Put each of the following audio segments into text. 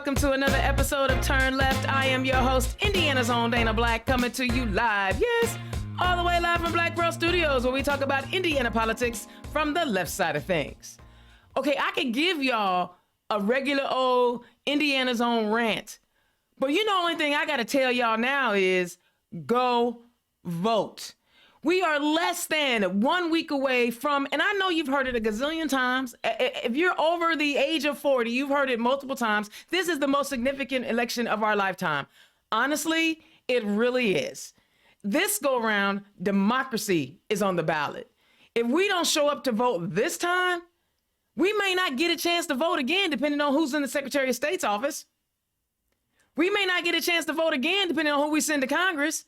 welcome to another episode of Turn Left. I am your host, Indiana's own Dana Black, coming to you live, yes, all the way live from Black Bro Studios, where we talk about Indiana politics from the left side of things. Okay, I could give y'all a regular old Indiana's own rant, but you know, the only thing I gotta tell y'all now is go vote. We are less than 1 week away from, and I know you've heard it a gazillion times. If you're over the age of 40, you've heard it multiple times. This is the most significant election of our lifetime. Honestly, it really is. This go around, democracy is on the ballot. If we don't show up to vote this time, we may not get a chance to vote again, depending on who's in the Secretary of State's office. We may not get a chance to vote again, depending on who we send to Congress.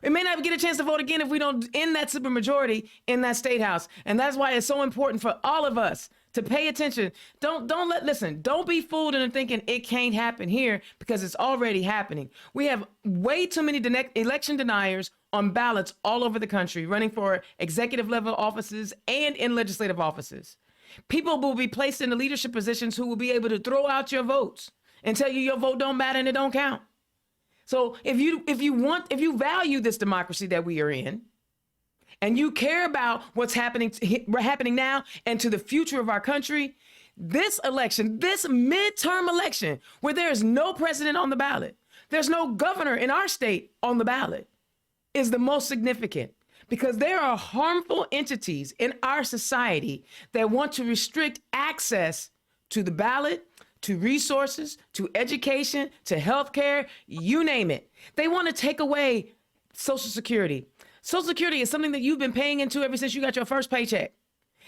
It may not get a chance to vote again if we don't end that supermajority in that state house. And that's why it's so important for all of us to pay attention. Don't be fooled into thinking it can't happen here, because it's already happening. We have way too many election deniers on ballots all over the country, running for executive level offices and in legislative offices. People will be placed in the leadership positions who will be able to throw out your votes and tell you your vote don't matter and it don't count. So if you value this democracy that we are in, and you care about what's happening now and to the future of our country, this election, this midterm election, where there is no president on the ballot, there's no governor in our state on the ballot, is the most significant, because there are harmful entities in our society that want to restrict access to the ballot, to resources, to education, to healthcare, you name it. They want to take away Social Security. Social Security is something that you've been paying into ever since you got your first paycheck.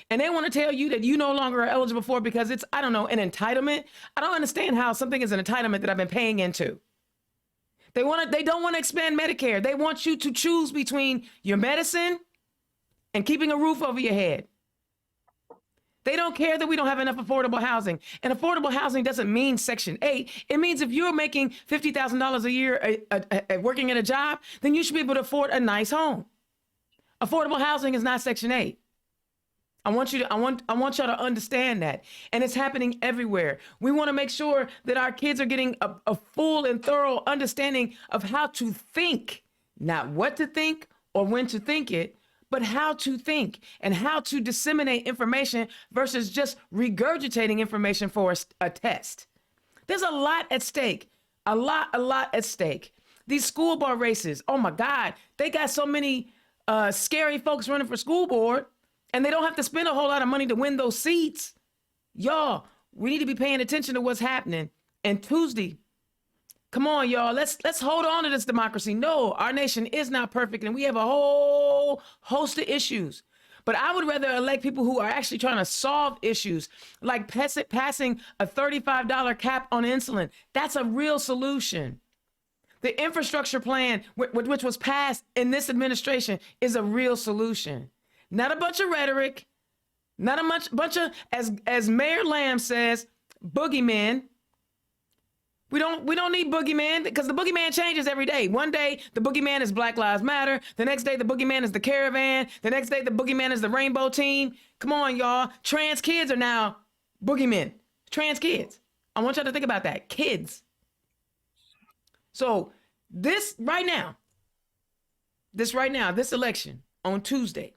And they want to tell you that you no longer are eligible for it because it's, an entitlement. I don't understand how something is an entitlement that I've been paying into. They don't want to expand Medicare. They want you to choose between your medicine and keeping a roof over your head. They don't care that we don't have enough affordable housing. And affordable housing doesn't mean Section 8. It means if you're making $50,000 a year working at a job, then you should be able to afford a nice home. Affordable housing is not Section 8. I want y'all to understand that. And it's happening everywhere. We want to make sure that our kids are getting a full and thorough understanding of how to think, not what to think or when to think it, but how to think and how to disseminate information versus just regurgitating information for a test. There's a lot at stake, a lot at stake. These school board races, oh my God, they got so many scary folks running for school board, and they don't have to spend a whole lot of money to win those seats. Y'all, we need to be paying attention to what's happening. And Tuesday, come on, y'all. Let's hold on to this democracy. No, our nation is not perfect, and we have a whole host of issues. But I would rather elect people who are actually trying to solve issues, like passing a $35 cap on insulin. That's a real solution. The infrastructure plan, which was passed in this administration, is a real solution. Not a bunch of rhetoric, not a bunch of, as Mayor Lamb says, boogeymen. We don't need boogeyman, because the boogeyman changes every day. One day, the boogeyman is Black Lives Matter. The next day, the boogeyman is the caravan. The next day, the boogeyman is the rainbow team. Come on, y'all. Trans kids are now boogeymen. Trans kids. I want y'all to think about that. Kids. So this election on Tuesday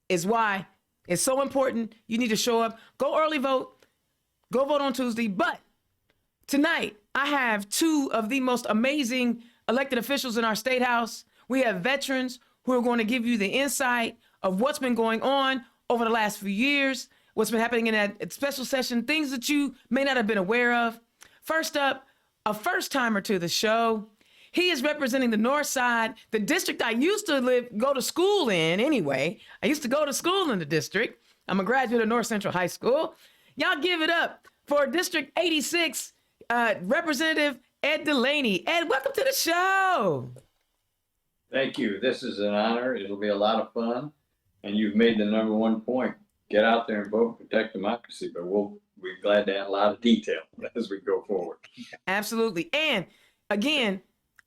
is why it's so important. You need to show up. Go early vote. Go vote on Tuesday. But tonight, I have two of the most amazing elected officials in our state house. We have veterans who are going to give you the insight of what's been going on over the last few years, what's been happening in that special session, things that you may not have been aware of. First up, a first timer to the show. He is representing the North Side, the district I used to go to school in anyway. I used to go to school in the district. I'm a graduate of North Central High School. Y'all give it up for District 86, Representative Ed DeLaney. Ed, welcome to the show. Thank you. This is an honor. It'll be a lot of fun. And you've made the number one point. Get out there and vote, protect democracy. But we'll be glad to add a lot of detail as we go forward. Absolutely. And again,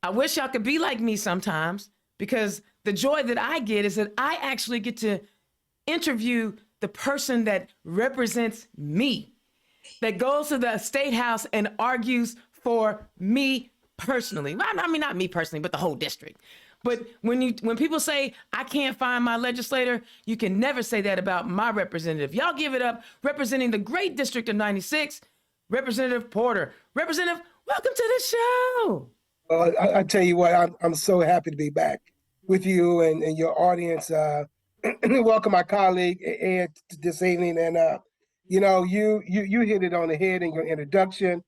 I wish y'all could be like me sometimes, because the joy that I get is that I actually get to interview the person that represents me. that goes to the state house and argues for me personally. Well, I mean, not me personally, but the whole district. But when people say I can't find my legislator, you can never say that about my representative. Y'all give it up representing the great district of 96, Representative Porter. Representative, welcome to the show. Well, I tell you what, I'm so happy to be back with you and your audience. Welcome my colleague Ed this evening, and you know, you hit it on the head in your introduction.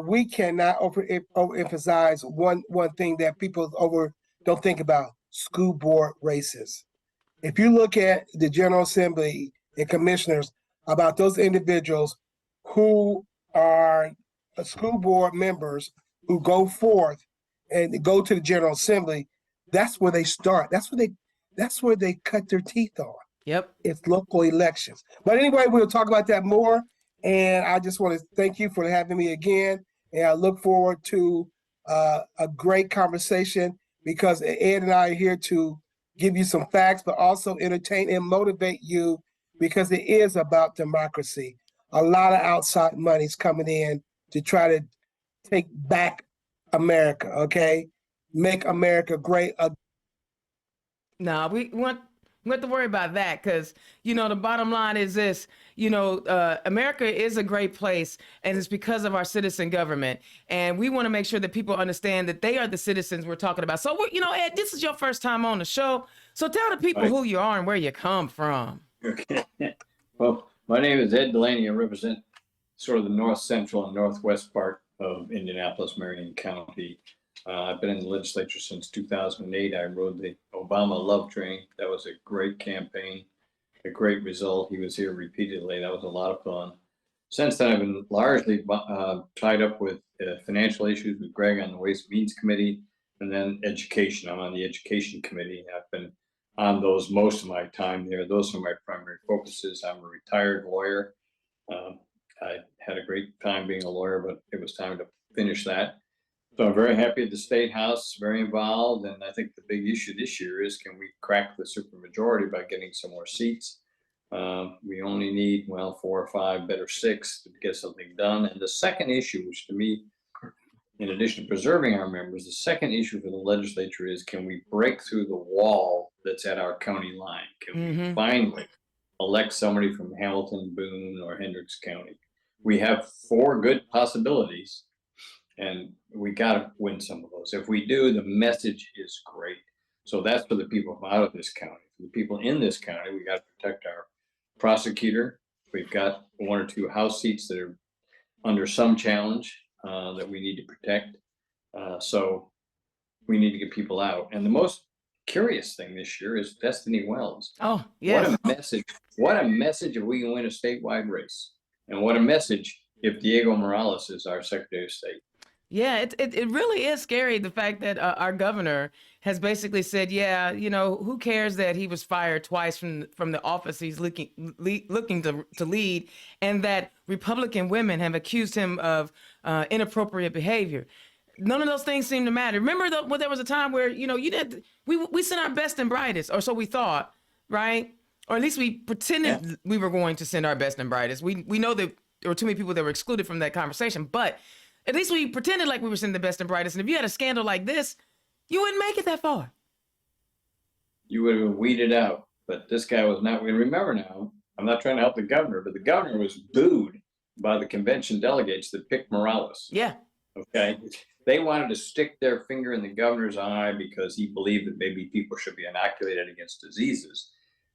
We cannot overemphasize one thing that people don't think about: school board races. If you look at the General Assembly and commissioners, about those individuals who are school board members who go forth and go to the General Assembly, that's where they start. That's where they cut their teeth on. Yep. It's local elections. But anyway, we'll talk about that more. And I just want to thank you for having me again. And I look forward to a great conversation, because Ed and I are here to give you some facts, but also entertain and motivate you, because it is about democracy. A lot of outside money's coming in to try to take back America, okay? Make America great. No, we want to worry about that, because, you know, the bottom line is this: you know, America is a great place, and it's because of our citizen government. And we want to make sure that people understand that they are the citizens we're talking about. So, you know, Ed, this is your first time on the show. So tell the people who you are and where you come from. Okay. Well, my name is Ed DeLaney. I represent sort of the north central and northwest part of Indianapolis, Marion County. I've been in the legislature since 2008. I rode the Obama love train. That was a great campaign, a great result. He was here repeatedly. That was a lot of fun. Since then, I've been largely tied up with financial issues with Greg on the Ways and Means Committee, and then education. I'm on the Education Committee. I've been on those most of my time there. Those are my primary focuses. I'm a retired lawyer. I had a great time being a lawyer, but it was time to finish that. So I'm very happy at the State House, very involved. And I think the big issue this year is, can we crack the supermajority by getting some more seats? We only need, well, 4 or 5, better 6 to get something done. And the second issue, which to me, in addition to preserving our members, the second issue for the legislature is, can we break through the wall that's at our county line? Can we finally elect somebody from Hamilton, Boone, or Hendricks County? We have 4 good possibilities, and we got to win some of those. If we do, the message is great. So that's for the people from out of this county. For the people in this county, we got to protect our prosecutor. We've got 1 or 2 House seats that are under some challenge that we need to protect. So we need to get people out. And the most curious thing this year is Destiny Wells. Oh, yes. What a message. What a message if we can win a statewide race. And what a message if Diego Morales is our Secretary of State. Yeah, it really is scary, the fact that our governor has basically said, yeah, you know, who cares that he was fired twice from the office he's looking to lead, and that Republican women have accused him of inappropriate behavior. None of those things seem to matter. Remember when there was a time where, you know, we sent our best and brightest, or so we thought, right? Or at least we pretended we were going to send our best and brightest. We know that there were too many people that were excluded from that conversation, but at least we pretended like we were sending the best and brightest. And if you had a scandal like this, you wouldn't make it that far. You would have weeded out, but this guy was not. And remember now, I'm not trying to help the governor, but the governor was booed by the convention delegates that picked Morales. Yeah. Okay. They wanted to stick their finger in the governor's eye because he believed that maybe people should be inoculated against diseases.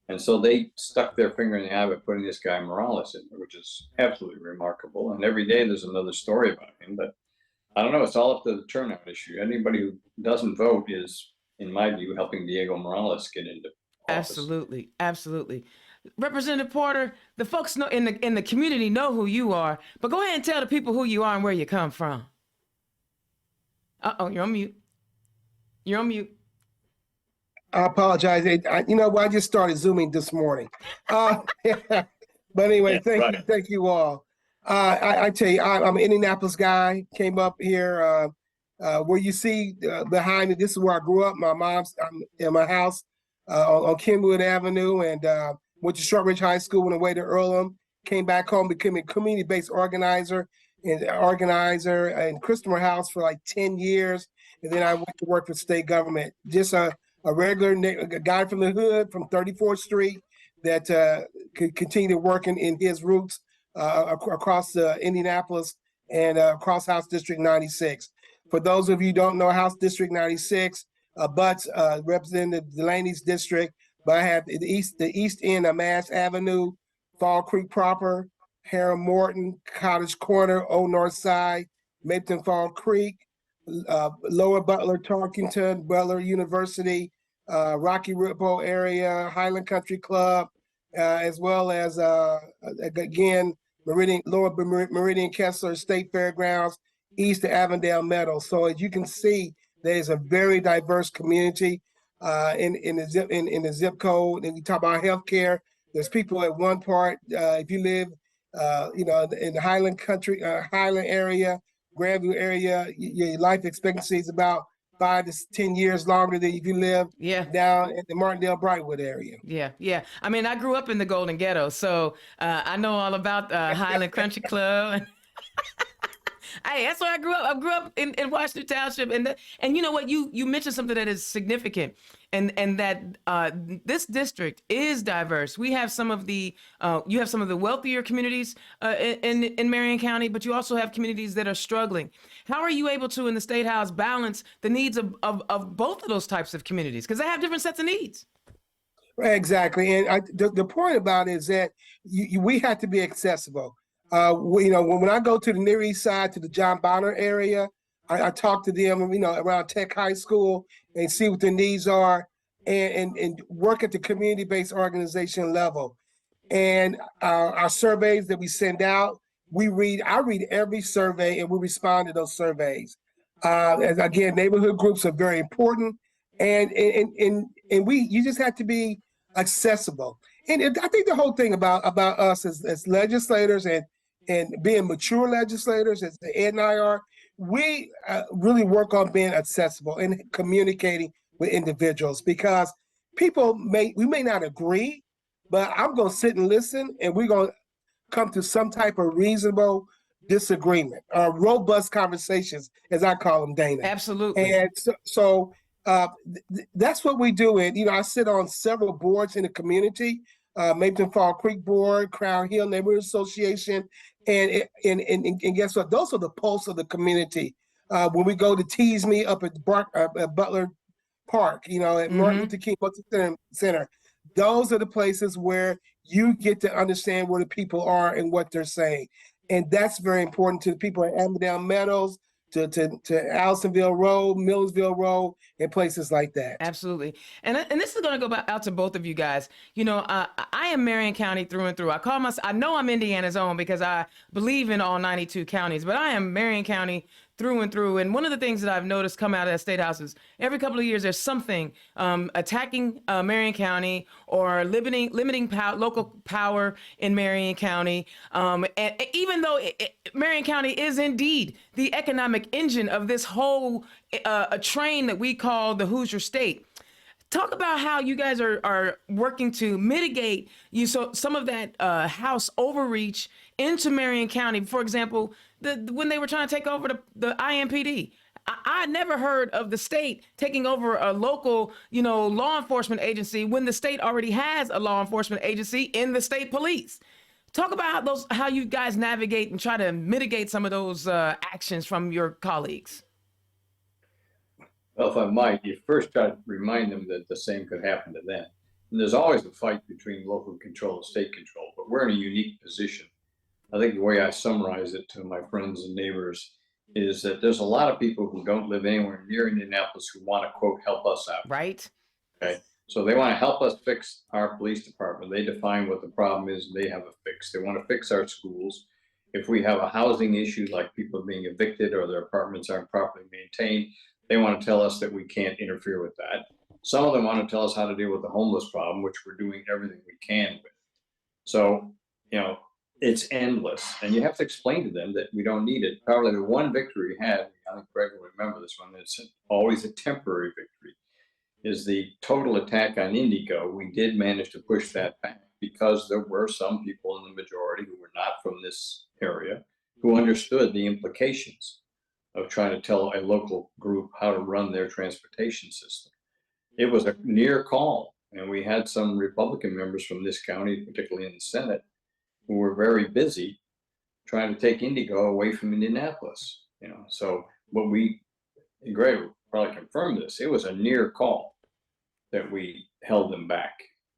And so they stuck their finger in the eye by putting this guy Morales in there, which is absolutely remarkable. And every day there's another story about him. But I don't know, it's all up to the turnout issue. Anybody who doesn't vote is, in my view, helping Diego Morales get into office. Absolutely. Absolutely. Representative Porter, the folks know in the community know who you are, but go ahead and tell the people who you are and where you come from. Uh-oh, you're on mute. You're on mute. I apologize. You know, I just started Zooming this morning. But anyway, thank you all. I tell you, I'm an Indianapolis guy. Came up here where you see behind me. This is where I grew up. My mom's in my house on Kenwood Avenue, and went to Shortridge High School, went away to Earlham, came back home, became a community-based organizer in Christopher House for like 10 years. And then I went to work for state government. Just a regular a guy from the hood from 34th Street that could continue to work in his roots across Indianapolis and across House District 96. For those of you who don't know, House District 96 abuts Representative DeLaney's district, but I have the east end of Mass Avenue, Fall Creek proper, Harry Morton, Cottage Corner, Old North Side, Mapleton Fall Creek, Lower Butler, Tarkington, Butler University, Rocky Ripple area, Highland Country Club, as well as again Lower Meridian Kessler State Fairgrounds, east of Avondale Meadows. So as you can see, there's a very diverse community in the zip code. And we talk about healthcare. There's people at one part. If you live, in the Highland Country, Highland area, Grandview area, your life expectancy is about 5 to 10 years longer than if you live down in the Martindale Brightwood area. Yeah. I mean, I grew up in the Golden Ghetto, so I know all about Highland Country Club. Hey, that's where I grew up. I grew up in Washington Township, and you know what? You mentioned something that is significant, and that this district is diverse. We have some of the you have some of the wealthier communities in Marion County, but you also have communities that are struggling. How are you able to, in the State House, balance the needs of both of those types of communities, because they have different sets of needs? Exactly, and the point about it is that we have to be accessible. When I go to the Near East Side, to the John Bonner area, I talk to them, around Tech High School and see what their needs are and work at the community-based organization level. And our surveys that we send out, I read every survey and we respond to those surveys. As again, neighborhood groups are very important, and you just have to be accessible. And I think the whole thing about us as legislators and being mature legislators, as Ed and I are, we really work on being accessible and communicating with individuals, because we may not agree, but I'm going to sit and listen, and we're going to come to some type of reasonable disagreement, robust conversations, as I call them, Dana. Absolutely. And so that's what we do. And, I sit on several boards in the community, Mapleton Fall Creek Board, Crown Hill Neighborhood Association, and guess what? Those are the pulse of the community. When we go to Tease Me up at Butler Park, at Martin Luther King Center, those are the places where you get to understand where the people are and what they're saying. And that's very important to the people at Avondale Meadows, to Allisonville Road, Millersville Road, and places like that. Absolutely. And this is going to go out to both of you guys. I am Marion County through and through. I know I'm Indiana's own because I believe in all 92 counties, but I am Marion County through and through. And one of the things that I've noticed come out of the State House is every couple of years there's something attacking Marion County or limiting local power in Marion County. And even though Marion County is indeed the economic engine of this whole a train that we call the Hoosier State. Talk about how you guys are working to mitigate some of that House overreach into Marion County. For example, when they were trying to take over the IMPD. I never heard of the state taking over a local, law enforcement agency when the state already has a law enforcement agency in the state police. Talk about how you guys navigate and try to mitigate some of those actions from your colleagues. Well, if I might, you first try to remind them that the same could happen to them. And there's always a fight between local control and state control, but we're in a unique position. I think the way I summarize it to my friends and neighbors is that there's a lot of people who don't live anywhere near Indianapolis who want to, quote, help us out. Right. Okay. So they want to help us fix our police department. They define what the problem is. They have a fix. They want to fix our schools. If we have a housing issue, like people being evicted or their apartments aren't properly maintained, they want to tell us that we can't interfere with that. Some of them want to tell us how to deal with the homeless problem, which we're doing everything we can with. So, it's endless. And you have to explain to them that we don't need it. Probably the one victory we had, I think Greg will remember this one, it's always a temporary victory, is the total attack on Indigo. We did manage to push that back. because there were some people in the majority who were not from this area who understood the implications of trying to tell a local group how to run their transportation system. It was a near call, and we had some Republican members from this county, particularly in the Senate, who were very busy trying to take Indigo away from Indianapolis. So what Greg will probably confirm this, it was a near call that we held them back.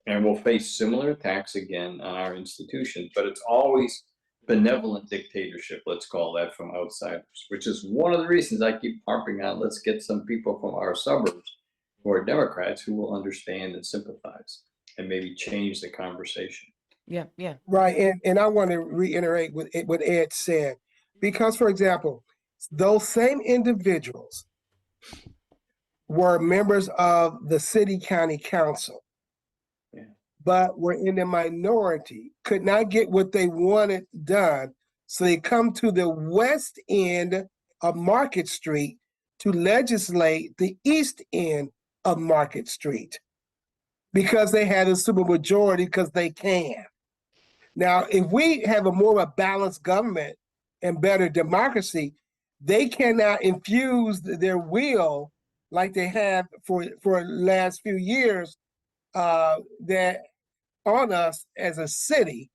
And we'll face similar attacks again on our institutions, but it's always benevolent dictatorship, let's call that, from outsiders, which is one of the reasons I keep harping on, let's get some people from our suburbs who are Democrats who will understand and sympathize and maybe change the conversation. Yeah. Right. And I want to reiterate what Ed said, because, for example, those same individuals were members of the city county council, but were in the minority, could not get what they wanted done. So they come to the west end of Market Street to legislate the east end of Market Street because they had a supermajority, because they can. Now, if we have a more of a balanced government and better democracy, they cannot infuse their will like they have for the last few years that on us as a city,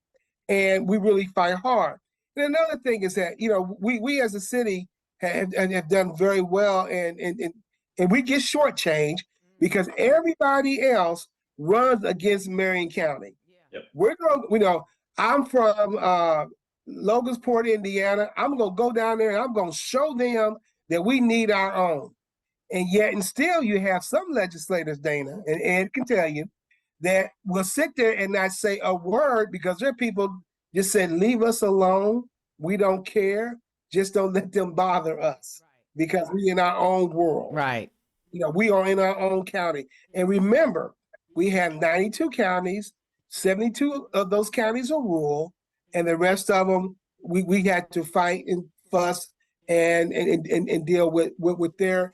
and we really fight hard. And another thing is that we as a city have done very well, and we get shortchanged because everybody else runs against Marion County. Yep. We're going, I'm from Logansport, Indiana. I'm going to go down there and I'm going to show them that we need our own. And yet, and still, you have some legislators, Dana, and Ed can tell you, that will sit there and not say a word because there are people just said, leave us alone. We don't care. Just don't let them bother us because we're in our own world. Right. We are in our own county. And remember, we have 92 counties, 72 of those counties are rural, and the rest of them, we had to fight and fuss and deal with their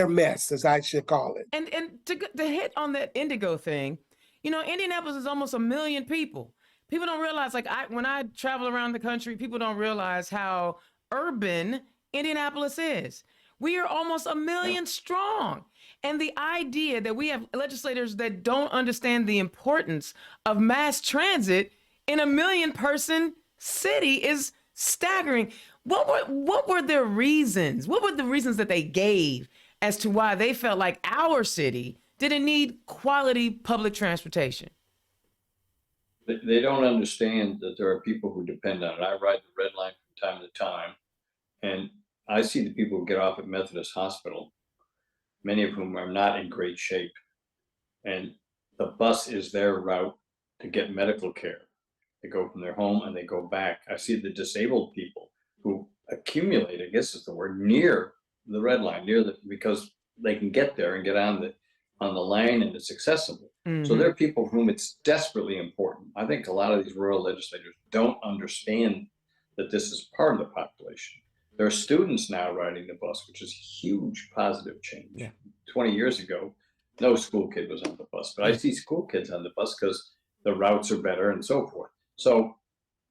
mess, as I should call it. And to hit on that Indigo thing, Indianapolis is almost 1 million people. People don't realize, when I travel around the country, people don't realize how urban Indianapolis is. We are almost 1 million strong. And the idea that we have legislators that don't understand the importance of mass transit in 1 million person city is staggering. What were their reasons? What were the reasons that they gave as to why they felt like our city didn't need quality public transportation? They don't understand that there are people who depend on it. I ride the red line from time to time, and I see the people who get off at Methodist Hospital, many of whom are not in great shape. And the bus is their route to get medical care. They go from their home and they go back. I see the disabled people who accumulate, I guess is the word, near the red line, because they can get there and get on the line and it's accessible. Mm-hmm. So there are people for whom it's desperately important. I think a lot of these rural legislators don't understand that this is part of the population. There are students now riding the bus, which is a huge positive change. Yeah. 20 years ago, no school kid was on the bus, but I see school kids on the bus because the routes are better and so forth. So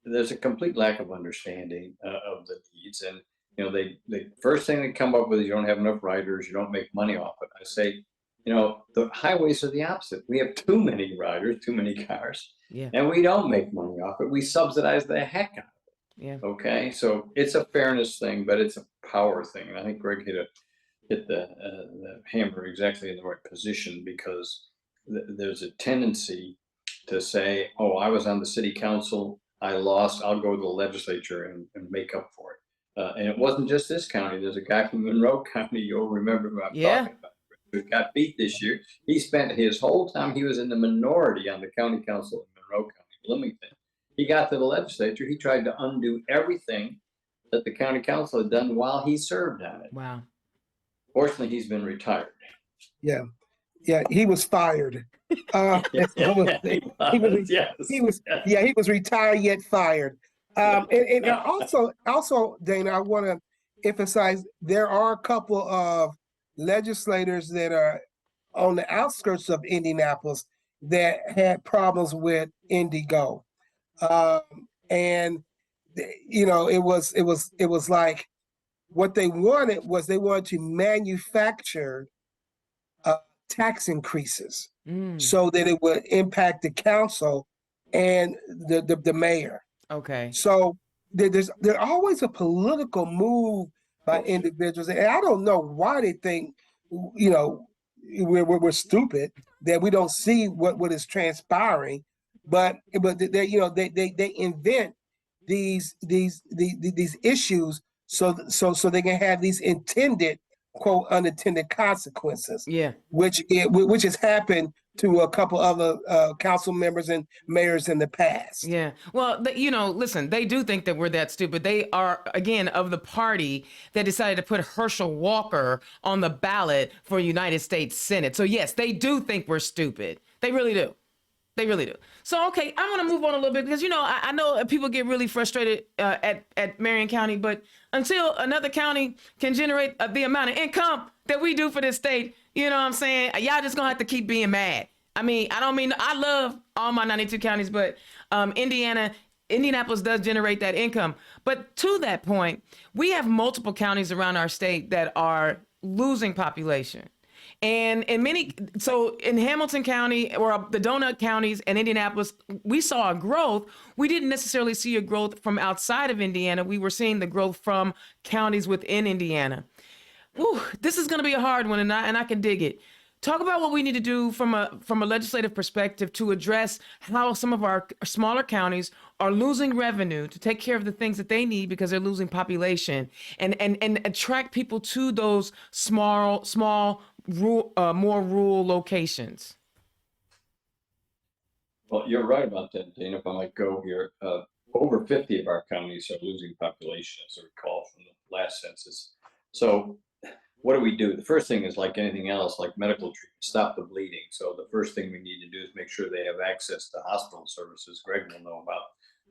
there's a complete lack of understanding of the needs. And, the first thing they come up with is you don't have enough riders, you don't make money off it. I say, the highways are the opposite. We have too many riders, too many cars, and we don't make money off it. We subsidize the heck out of it. Yeah. Okay. So it's a fairness thing, but it's a power thing. And I think Greg hit the hammer exactly in the right position, because there's a tendency to say, oh, I was on the city council, I lost, I'll go to the legislature and make up for it. And it wasn't just this county. There's a guy from Monroe County, you'll remember who I'm talking about, who got beat this year. He spent his whole time, he was in the minority on the county council in Monroe County, Bloomington. He got to the legislature, he tried to undo everything that the county council had done while he served on it. Wow. Fortunately, he's been retired. Yeah, he was fired. He was retired yet fired. And also, Dana, I want to emphasize there are a couple of legislators that are on the outskirts of Indianapolis that had problems with Indigo. And it was like what they wanted to manufacture tax increases so that it would impact the council and the mayor. Okay. So there's always a political move by individuals, and I don't know why they think we're stupid that we don't see what is transpiring, but they invent these issues so they can have these intended quote unintended consequences. Yeah. Which has happened to a couple other council members and mayors in the past. Yeah. Well, listen, they do think that we're that stupid. They are, again, of the party that decided to put Herschel Walker on the ballot for United States Senate. So, yes, they do think we're stupid. They really do. They really do. So, okay, I want to move on a little bit because, I know people get really frustrated at Marion County, but until another county can generate the amount of income that we do for this state, you know what I'm saying? Y'all just gonna have to keep being mad. I mean, I love all my 92 counties, but Indianapolis does generate that income. But to that point, we have multiple counties around our state that are losing population. And in Hamilton County or the donut counties and Indianapolis, we saw a growth. We didn't necessarily see a growth from outside of Indiana. We were seeing the growth from counties within Indiana. Whew, this is going to be a hard one, and I can dig it. Talk about what we need to do from a legislative perspective to address how some of our smaller counties are losing revenue to take care of the things that they need because they're losing population, and attract people to those small more rural locations. Well, you're right about that, Dana. If I might go here, over 50 of our counties are losing population, as I recall from the last census. So what do we do? The first thing is, like anything else, like medical treatment, stop the bleeding. So the first thing we need to do is make sure they have access to hospital services. Greg will know about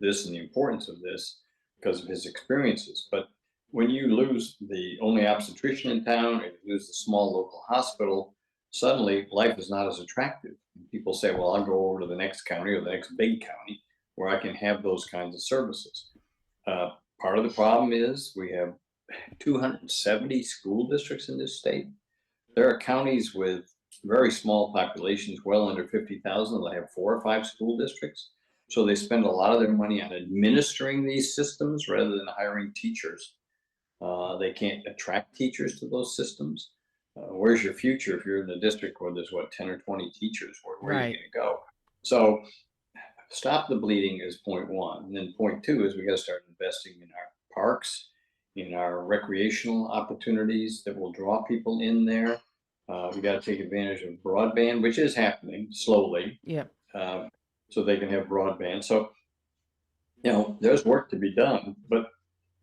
this and the importance of this because of his experiences. But when you lose the only obstetrician in town, and you lose the small local hospital, suddenly life is not as attractive. People say, well, I'll go over to the next county or the next big county where I can have those kinds of services. Part of the problem is we have 270 school districts in this state. There are counties with very small populations, well under 50,000, that have 4 or 5 school districts. So they spend a lot of their money on administering these systems rather than hiring teachers. They can't attract teachers to those systems. Where's your future if you're in a district where there's 10 or 20 teachers? Where are you going to go? So stop the bleeding is point one. And then point two is we got to start investing in our parks, in our recreational opportunities that will draw people in there. We got to take advantage of broadband, which is happening slowly. Yeah. So they can have broadband. So, there's work to be done, but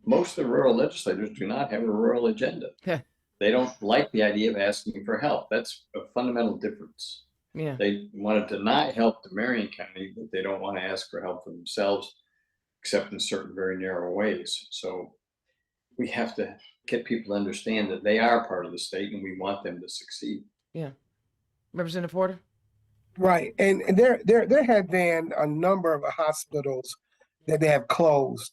most of the rural legislators do not have a rural agenda. They don't like the idea of asking for help. That's a fundamental difference. Yeah. They wanted to not help the Marion County, but they don't want to ask for help for themselves, except in certain very narrow ways. So we have to get people to understand that they are part of the state and we want them to succeed. Yeah. Representative Porter? Right. And there have been a number of hospitals that they have closed.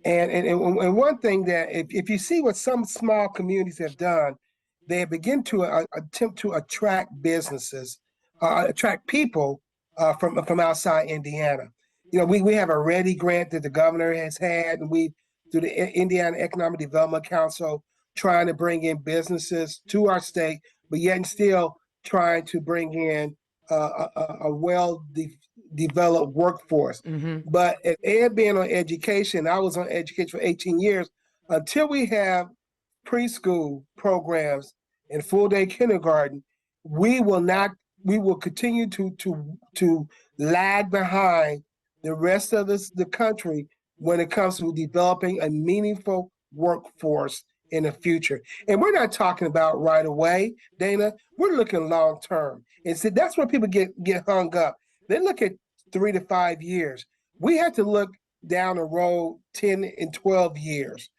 And one thing that if you see what some small communities have done, they begin to attempt to attract businesses, attract people from outside Indiana. We have a READY grant that the governor has had, and we through the Indiana Economic Development Council trying to bring in businesses to our state, but yet and still trying to bring in a well-developed workforce. Mm-hmm. But at being on education, I was on education for 18 years. Until we have preschool programs and full-day kindergarten, we will continue to lag behind the rest of the country when it comes to developing a meaningful workforce in the future. And we're not talking about right away, Dana. We're looking long term. And so that's where people get hung up. They look at 3 to 5 years. We have to look down the road 10 and 12 years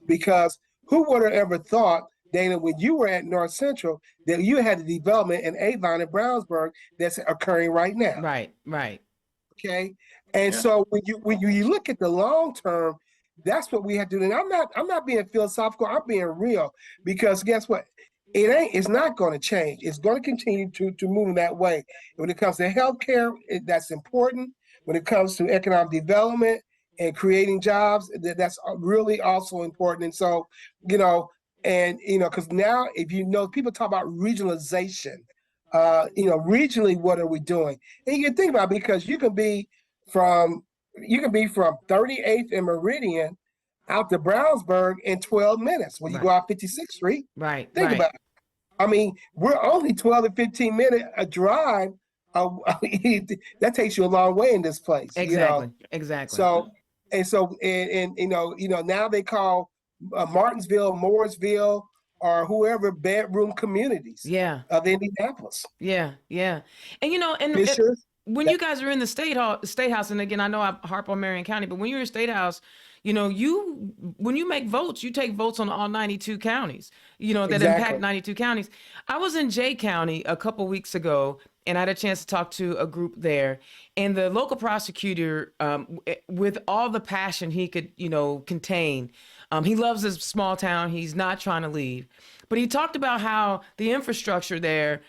because who would have ever thought Dana, when you were at North Central, that you had the development in Avon and Brownsburg that's occurring right now. Right. Okay. And Yeah. so when you look at the long term, that's what we have to do. And I'm not being philosophical, I'm being real, because guess what? It's not going to change. It's going to continue to move in that way. When it comes to healthcare, that's important. When it comes to economic development and creating jobs, that's really also important. And so, because now, if people talk about regionalization, regionally, what are we doing? And you can think about it, because from 38th and Meridian out to Brownsburg in 12 minutes when you go out 56th Street. Right. Think about it. I mean, we're only 12 to 15 minute a drive. That takes you a long way in this place. Exactly. So now they call Martinsville, Mooresville, or whoever bedroom communities of Indianapolis. Yeah. And when you guys are in the state house, and again, I know I harp on Marion County, but when you're in state house, when you make votes, you take votes on all 92 counties, that impact 92 counties. I was in Jay County a couple weeks ago, and I had a chance to talk to a group there, and the local prosecutor, with all the passion he could, contain, he loves his small town. He's not trying to leave. But he talked about how the infrastructure there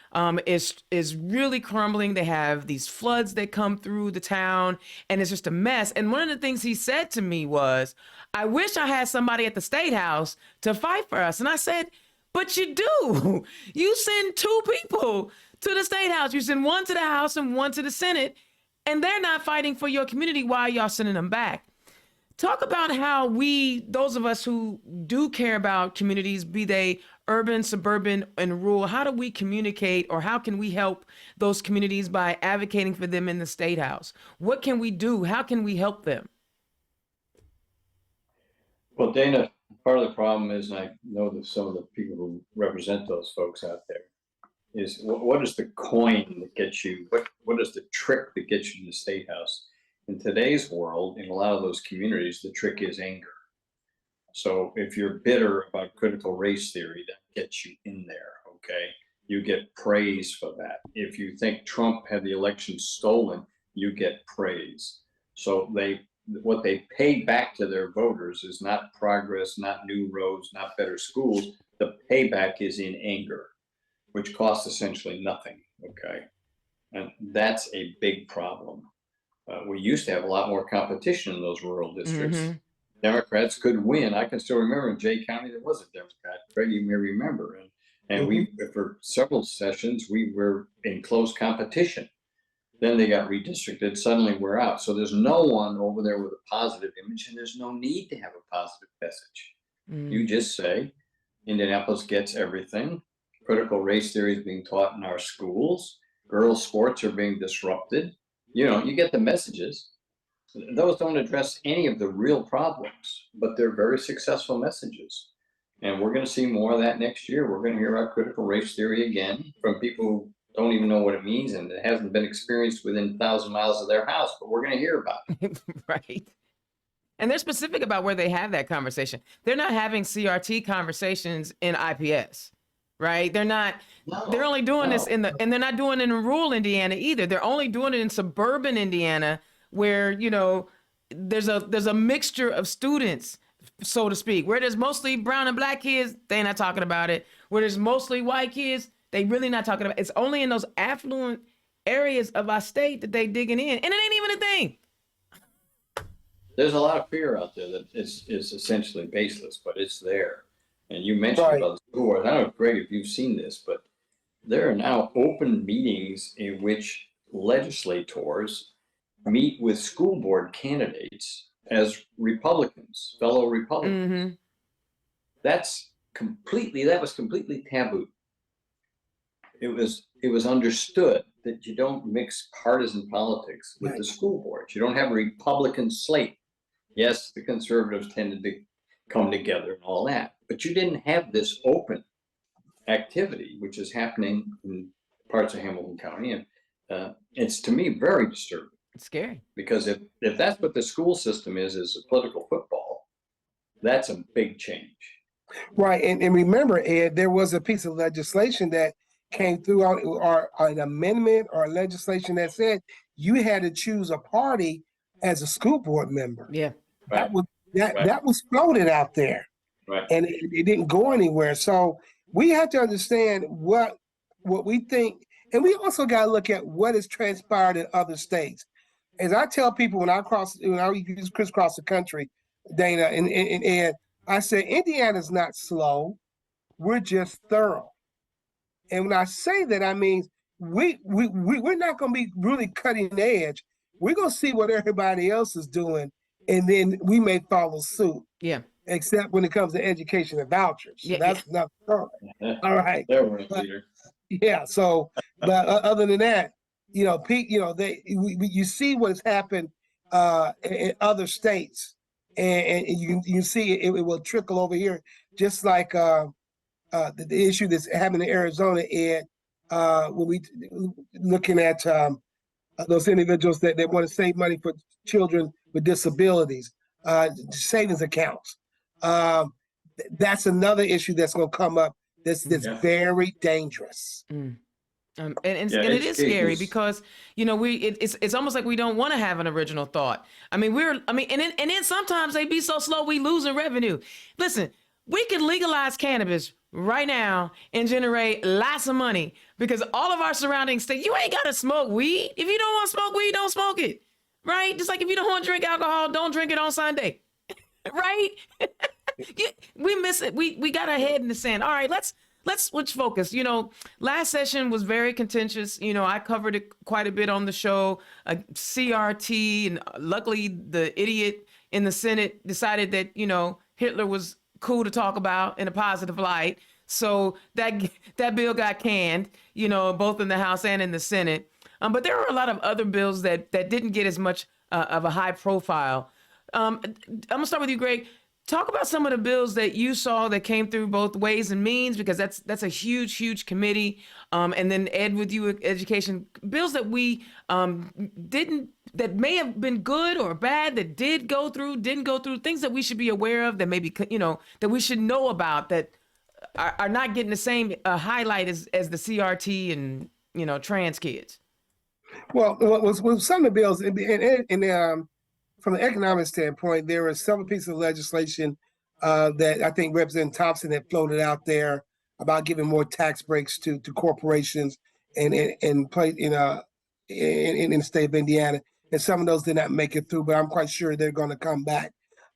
is really crumbling. They have these floods that come through the town, and it's just a mess. And one of the things he said to me was, I wish I had somebody at the State House to fight for us. And I said, but you do. You send 2 people to the State House. You send one to the House and one to the Senate, and they're not fighting for your community. Why are y'all sending them back? Talk about how those of us who do care about communities, be they urban, suburban, and rural, how do we communicate, or how can we help those communities by advocating for them in the State House? What can we do? How can we help them? Well, Dana, part of the problem is, and I know that some of the people who represent those folks out there, is what is the coin that gets you, what is the trick that gets you in the State House? In today's world, in a lot of those communities, the trick is anger. So if you're bitter about critical race theory, that gets you in there, okay? You get praise for that. If you think Trump had the election stolen, you get praise. So what they pay back to their voters is not progress, not new roads, not better schools. The payback is in anger, which costs essentially nothing, okay? And that's a big problem. We used to have a lot more competition in those rural districts. Mm-hmm. Democrats could win. I can still remember in Jay County, there was a Democrat. Craig, you may remember. And we, for several sessions, we were in close competition. Then they got redistricted. Suddenly we're out. So there's no one over there with a positive image, and there's no need to have a positive message. You just say, Indianapolis gets everything. Critical race theory is being taught in our schools. Girls' sports are being disrupted. You get the messages. Those don't address any of the real problems, but they're very successful messages. And we're going to see more of that next year. We're going to hear about critical race theory again from people who don't even know what it means, and it hasn't been experienced within 1,000 miles of their house, but we're going to hear about it. Right. And they're specific about where they have that conversation. They're not having CRT conversations in IPS. Right? They're only doing this and they're not doing it in rural Indiana either. They're only doing it in suburban Indiana, where, there's a mixture of students, so to speak. Where there's mostly brown and black kids, they're not talking about it. Where there's mostly white kids, they really not talking about it. It's only in those affluent areas of our state that they digging in. And it ain't even a thing. There's a lot of fear out there that is essentially baseless, but it's there. And you mentioned about the school board. I don't know, Greg, if you've seen this, but there are now open meetings in which legislators meet with school board candidates as Republicans, fellow Republicans. Mm-hmm. That was completely taboo. It was understood that you don't mix partisan politics with the school board. You don't have a Republican slate. Yes, the conservatives tended to come together and all that, but you didn't have this open activity, which is happening in parts of Hamilton County. And it's, to me, very disturbing. It's scary. Because if that's what the school system is a political football, that's a big change. Right, and remember, Ed, there was a piece of legislation that came through on or an amendment or legislation that said you had to choose a party as a school board member. Yeah. That Right, was right, that was floated out there, right. and it didn't go anywhere. So we have to understand what we think, and we also got to look at what has transpired in other states. As I tell people when I crisscross the country, Dana and Ed, I say Indiana's not slow. We're just thorough. And when I say that, I mean we're not going to be really cutting edge. We're going to see what everybody else is doing, and then we may follow suit. Yeah. Except when it comes to education and vouchers, so Yeah. Yeah. that's another story. All right, There we're a but leader. yeah. So, but other than that, Pete, you see what's happened in other states, and you see it will trickle over here, just like the issue that's happening in Arizona. And when we looking at those individuals that want to save money for children with disabilities, savings accounts. That's another issue that's going to come up. That's Yeah. very dangerous. And Yeah, it is education scary is- because it's almost like we don't want to have an original thought. And then sometimes they be so slow we losing revenue. Listen, we can legalize cannabis right now and generate lots of money because all of our surrounding states, you ain't gotta smoke weed. If you don't want to smoke weed, don't smoke it. Right? Just like if you don't want to drink alcohol, don't drink it on Sunday. Right? We miss it. We got our head in the sand. All right, let's switch focus. Last session was very contentious. I covered it quite a bit on the show. CRT, and luckily the idiot in the Senate decided that Hitler was cool to talk about in a positive light. So that bill got canned. Both in the House and in the Senate. But there were a lot of other bills that didn't get as much of a high profile. I'm gonna start with you, Greg. Talk about some of the bills that you saw that came through both Ways and Means, because that's a huge committee. And then Ed, with you, education bills that we that may have been good or bad, that didn't go through, things that we should be aware of, that maybe that we should know about, that are not getting the same highlight as the CRT and trans kids. Well, with some of the bills, and from an economic standpoint, there were several pieces of legislation that I think Representative Thompson had floated out there about giving more tax breaks to corporations and play in the state of Indiana. And some of those did not make it through, but I'm quite sure they're going to come back.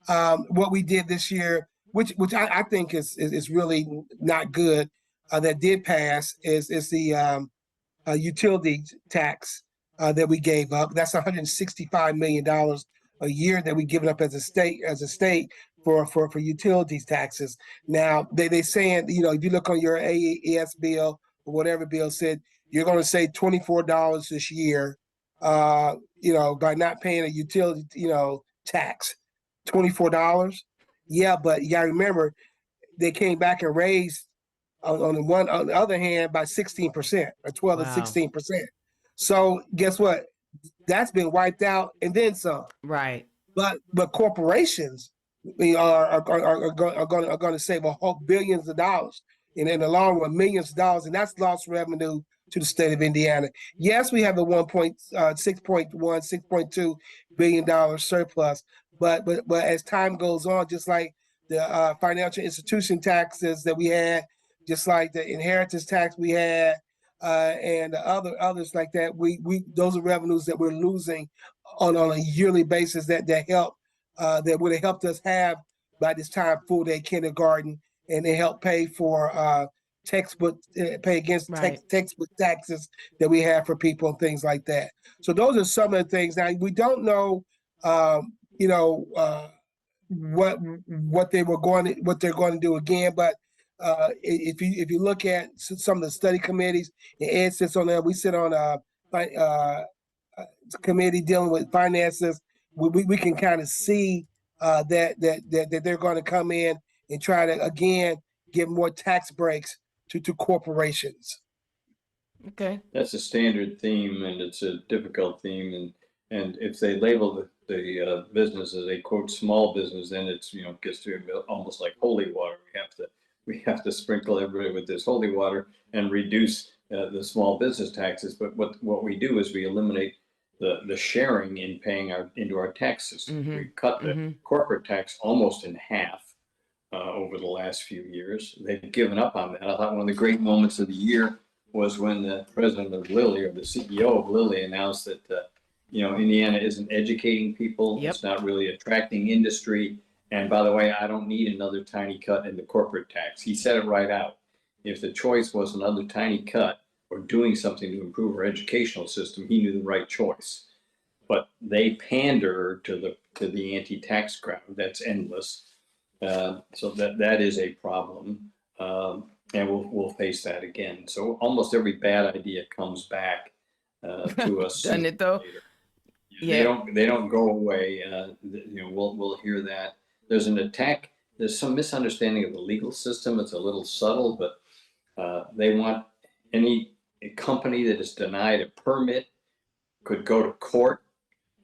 What we did this year, which I think is really not good, that did pass is the utility tax that we gave up. That's $165 million a year that we given up as a state for utilities taxes. Now they saying, if you look on your AES bill or whatever bill said, you're going to save $24 this year, by not paying a utility, tax. $24. Yeah, but you got to remember, they came back and raised on the other hand by 16% or 12 to 16%. So guess what? That's been wiped out and then some. Right. But corporations are going to save a whole billions of dollars, and in the long run, millions of dollars, and that's lost revenue to the state of Indiana. Yes, we have the 6.2 billion dollar surplus, but as time goes on, just like the financial institution taxes that we had, just like the inheritance tax we had, and the others like that, we those are revenues that we're losing on a yearly basis that help that would have helped us have by this time full day kindergarten, and they help pay for textbook pay against textbook taxes that we have for people and things like that. So those are some of the things. Now we don't know, what they're going to do again, but if you look at some of the study committees, and Ed sits on there, we sit on a committee dealing with finances. We can kind of see that they're going to come in and try to again give more tax breaks to corporations. Okay. That's a standard theme, and it's a difficult theme, and if they label the business as a quote small business, then it's, gets to almost like holy water. We have to sprinkle everybody with this holy water and reduce the small business taxes. But what we do is we eliminate the sharing in paying into our tax system. We cut the corporate tax almost in half over the last few years. They've given up on that. I thought one of the great moments of the year was when the president of Lilly, or the CEO of Lilly, announced that Indiana isn't educating people. Yep. It's not really attracting industry. And by the way, I don't need another tiny cut in the corporate tax. He said it right out. If the choice was another tiny cut or doing something to improve our educational system, he knew the right choice. But they pander to the anti-tax crowd. That's endless. So that is a problem. And we'll face that again. So almost every bad idea comes back to us. Doesn't it though? Later. Yeah. They don't go away. We'll hear that. There's an attack. There's some misunderstanding of the legal system. It's a little subtle, but they want any company that is denied a permit could go to court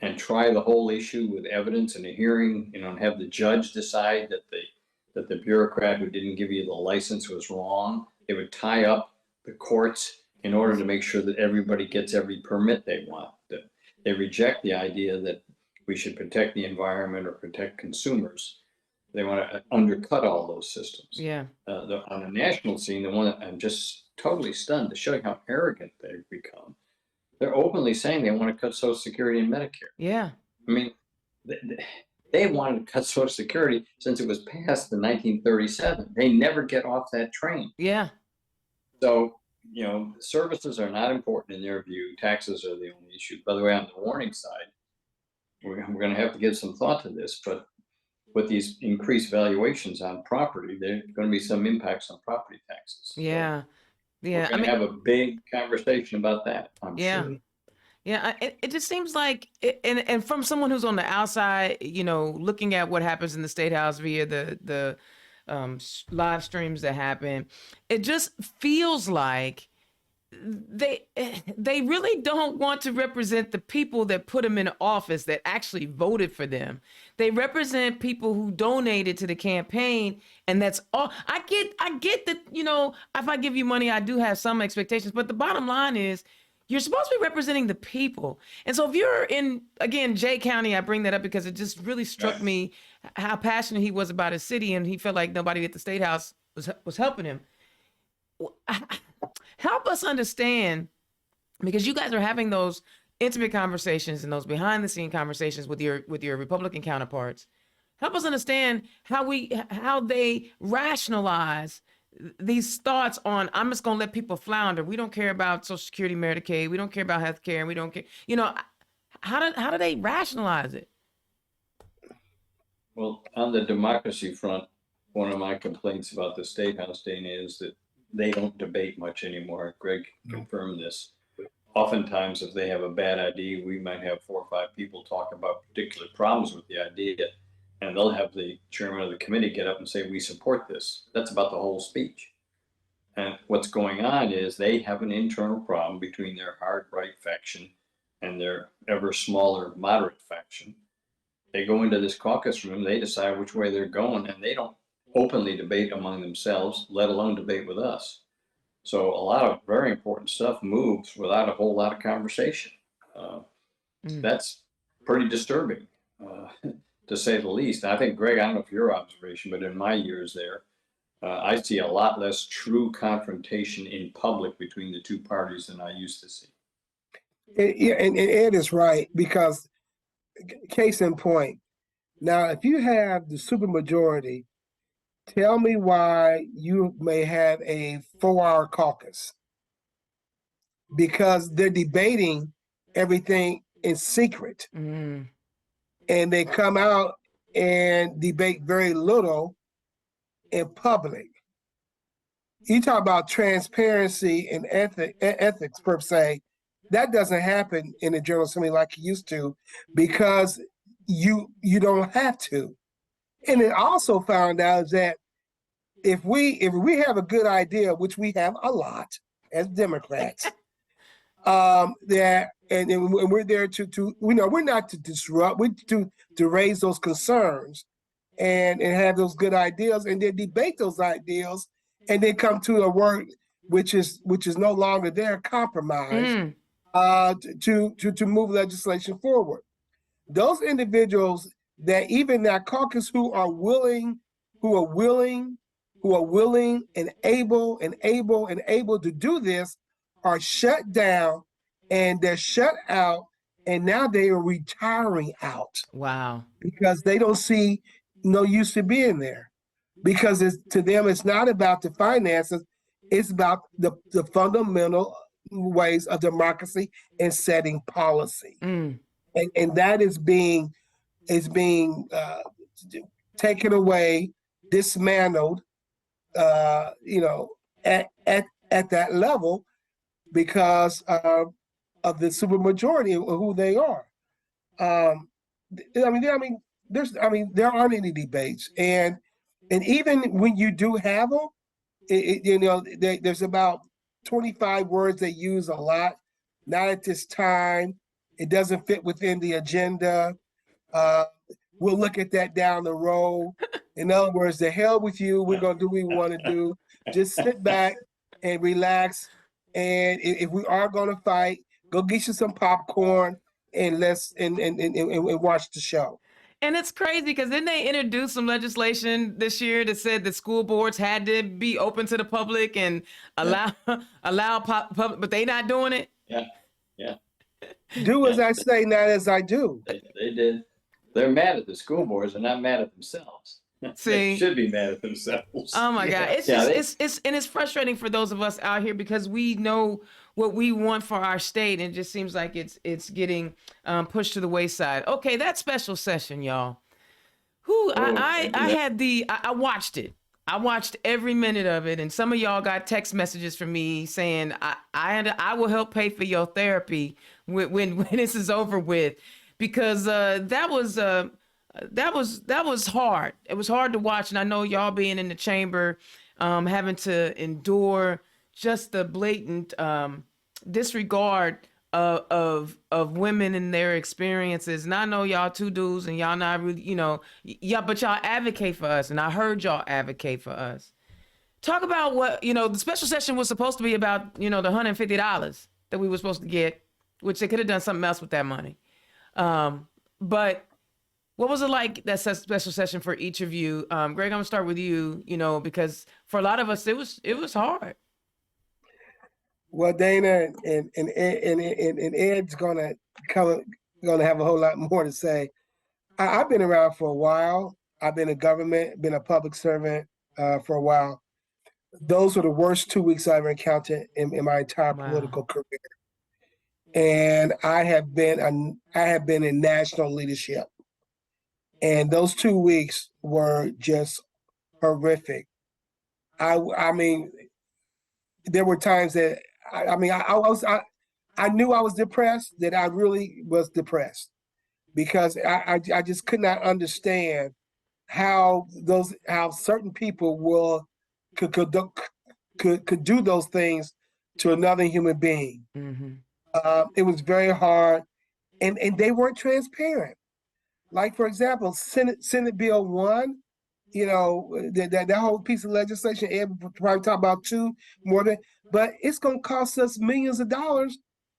and try the whole issue with evidence and a hearing, and have the judge decide that the bureaucrat who didn't give you the license was wrong. They would tie up the courts in order to make sure that everybody gets every permit they want. They reject the idea that we should protect the environment or protect consumers. They want to undercut all those systems. Yeah. On a national scene, the one that I'm just totally stunned to show you how arrogant they've become. They're openly saying they want to cut Social Security and Medicare. Yeah. I mean, they wanted to cut Social Security since it was passed in 1937. They never get off that train. Yeah. So, services are not important in their view. Taxes are the only issue. By the way, on the warning side, we're going to have to give some thought to this, but with these increased valuations on property, there are going to be some impacts on property taxes. Yeah. So yeah. we're going to have a big conversation about that, I'm sure. Yeah, it just seems like, and from someone who's on the outside, looking at what happens in the State House via the live streams that happen, it just feels like they really don't want to represent the people that put them in office, that actually voted for them. They represent people who donated to the campaign, and that's all. I get that, if I give you money, I do have some expectations, but the bottom line is, you're supposed to be representing the people. And so if you're in, again, Jay County, I bring that up because it just really struck me how passionate he was about his city, and he felt like nobody at the State House was helping him. Help us understand, because you guys are having those intimate conversations and those behind the scene conversations with your Republican counterparts. Help us understand how they rationalize these thoughts on, I'm just going to let people flounder. We don't care about Social Security, Medicaid. We don't care about health care. And we don't care. How do they rationalize it? Well, on the democracy front, one of my complaints about the State House, Dana, is that they don't debate much anymore. Greg confirmed this. Oftentimes, if they have a bad idea, we might have 4 or 5 people talk about particular problems with the idea, and they'll have the chairman of the committee get up and say, we support this. That's about the whole speech. And what's going on is they have an internal problem between their hard right faction and their ever smaller moderate faction. They go into this caucus room, they decide which way they're going, and they don't openly debate among themselves, let alone debate with us. So a lot of very important stuff moves without a whole lot of conversation. That's pretty disturbing, to say the least. I think, Greg, I don't know if your observation, but in my years there, I see a lot less true confrontation in public between the two parties than I used to see. And Ed is right, because case in point, now if you have the supermajority, tell me why you may have a 4-hour caucus, because they're debating everything in secret. And they come out and debate very little in public. You talk about transparency and ethics per se. That doesn't happen in the General Assembly like it used to, because you don't have to. And it also found out that if we have a good idea, which we have a lot as Democrats, And we're there to we're not to disrupt, we're to raise those concerns and have those good ideas and then debate those ideas and then come to a word which is no longer their compromise to move legislation forward. Those individuals that even that caucus who are willing and able to do this are shut down and they're shut out, and now they are retiring out. Wow. Because they don't see no use to being there. Because to them, it's not about the finances, it's about the fundamental ways of democracy and setting policy. And that is being taken away, dismantled, at that level because of the supermajority of who they are. There aren't any debates, and even when you do have them, there's about 25 words they use a lot. Not at this time. It doesn't fit within the agenda. We'll look at that down the road. In other words, the hell with you. We're gonna do what we want to do. Just sit back and relax. And if we are gonna fight, go get you some popcorn and let's and watch the show. And it's crazy because then they introduced some legislation this year that said that school boards had to be open to the public and allow public, but they not doing it. Yeah. Do as I say, not as I do. They did. They're mad at the school boards. They're not mad at themselves. See? They should be mad at themselves. Oh my God. It's frustrating for those of us out here because we know what we want for our state, and it just seems like it's getting pushed to the wayside. Okay, that special session, y'all. I watched it. I watched every minute of it, and some of y'all got text messages from me saying I will help pay for your therapy when this is over with, because that was hard. It was hard to watch, and I know y'all being in the chamber, having to endure just the blatant disregard of women and their experiences. And I know y'all two dudes and y'all not really, but y'all advocate for us, and I heard y'all advocate for us. Talk about what, the special session was supposed to be about, the $150 that we were supposed to get, which they could have done something else with that money. But what was it like, that special session for each of you? Greg, I'm gonna start with you, because for a lot of us, it was hard. Well, Dana and Ed's gonna have a whole lot more to say. I've been around for a while. I've been in government, been a public servant for a while. Those were the worst 2 weeks I ever encountered in my entire political career. And I have been in national leadership, and those 2 weeks were just horrific. I mean, there were times that I knew I was depressed, that I really was depressed, because I just could not understand how certain people could do those things to another human being. Mm-hmm. It was very hard, and they weren't transparent. Like, for example, Senate Bill 1, that whole piece of legislation, Ed would probably talk about two more than, but it's going to cost us millions of dollars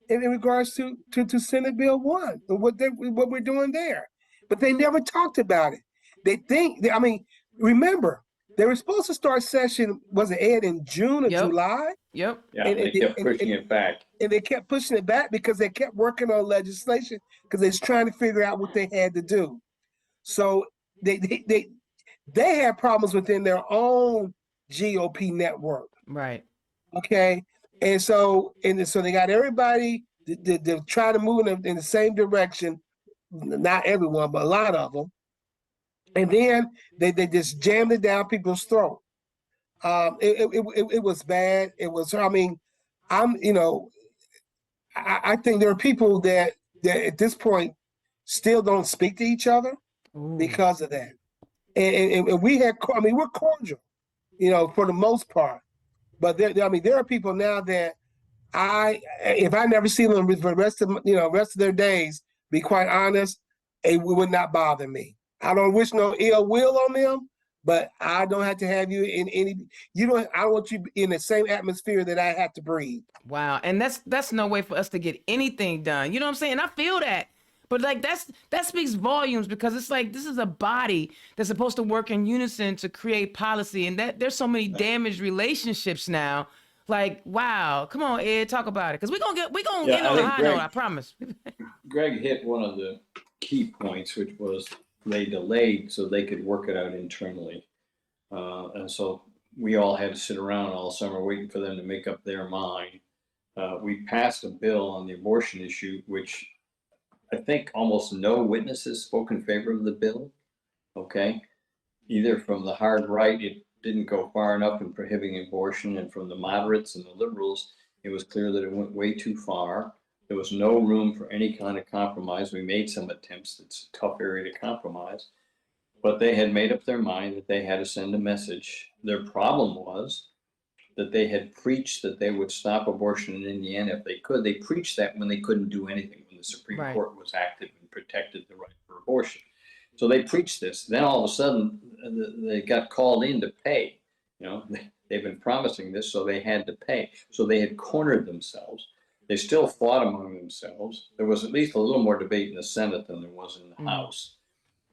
in regards to Senate Bill 1 and what we're doing there. But they never talked about it. Remember, they were supposed to start session, was it, Ed, in June or July? Yep. Yeah, and they kept pushing it back. And they kept pushing it back because they kept working on legislation because they was trying to figure out what they had to do. So they had problems within their own GOP network. Right. Okay. And so they got everybody to try to move in the same direction. Not everyone, but a lot of them. And then they just jammed it down people's throat. It was bad. It was, I think there are people that at this point still don't speak to each other because of that. And we're cordial, for the most part. But there are people now that if I never see them for the rest of rest of their days, be quite honest, it would not bother me. I don't wish no ill will on them, but I don't have to have you in any. You don't. I want you in the same atmosphere that I have to breathe. Wow, and that's no way for us to get anything done. You know what I'm saying? I feel that. But like that speaks volumes, because it's like this is a body that's supposed to work in unison to create policy, and that there's so many damaged relationships now. Like, wow, come on, Ed, talk about it, because we gonna Yeah, end I on a think high note, I promise. Greg hit one of the key points, which was they delayed so they could work it out internally. And so we all had to sit around all summer waiting for them to make up their mind. We passed a bill on the abortion issue, which I think almost no witnesses spoke in favor of the bill. Okay. Either from the hard right, it didn't go far enough in prohibiting abortion, and from the moderates and the liberals, it was clear that it went way too far. There was no room for any kind of compromise. We made some attempts. It's a tough area to compromise, but they had made up their mind that they had to send a message. Their problem was that they had preached that they would stop abortion in Indiana if they could. They preached that when they couldn't do anything, when the Supreme Right. Court was active and protected the right for abortion. So they preached this. Then all of a sudden, they got called in to pay. They've been promising this, so they had to pay. So they had cornered themselves. They still fought among themselves. There was at least a little more debate in the Senate than there was in the House.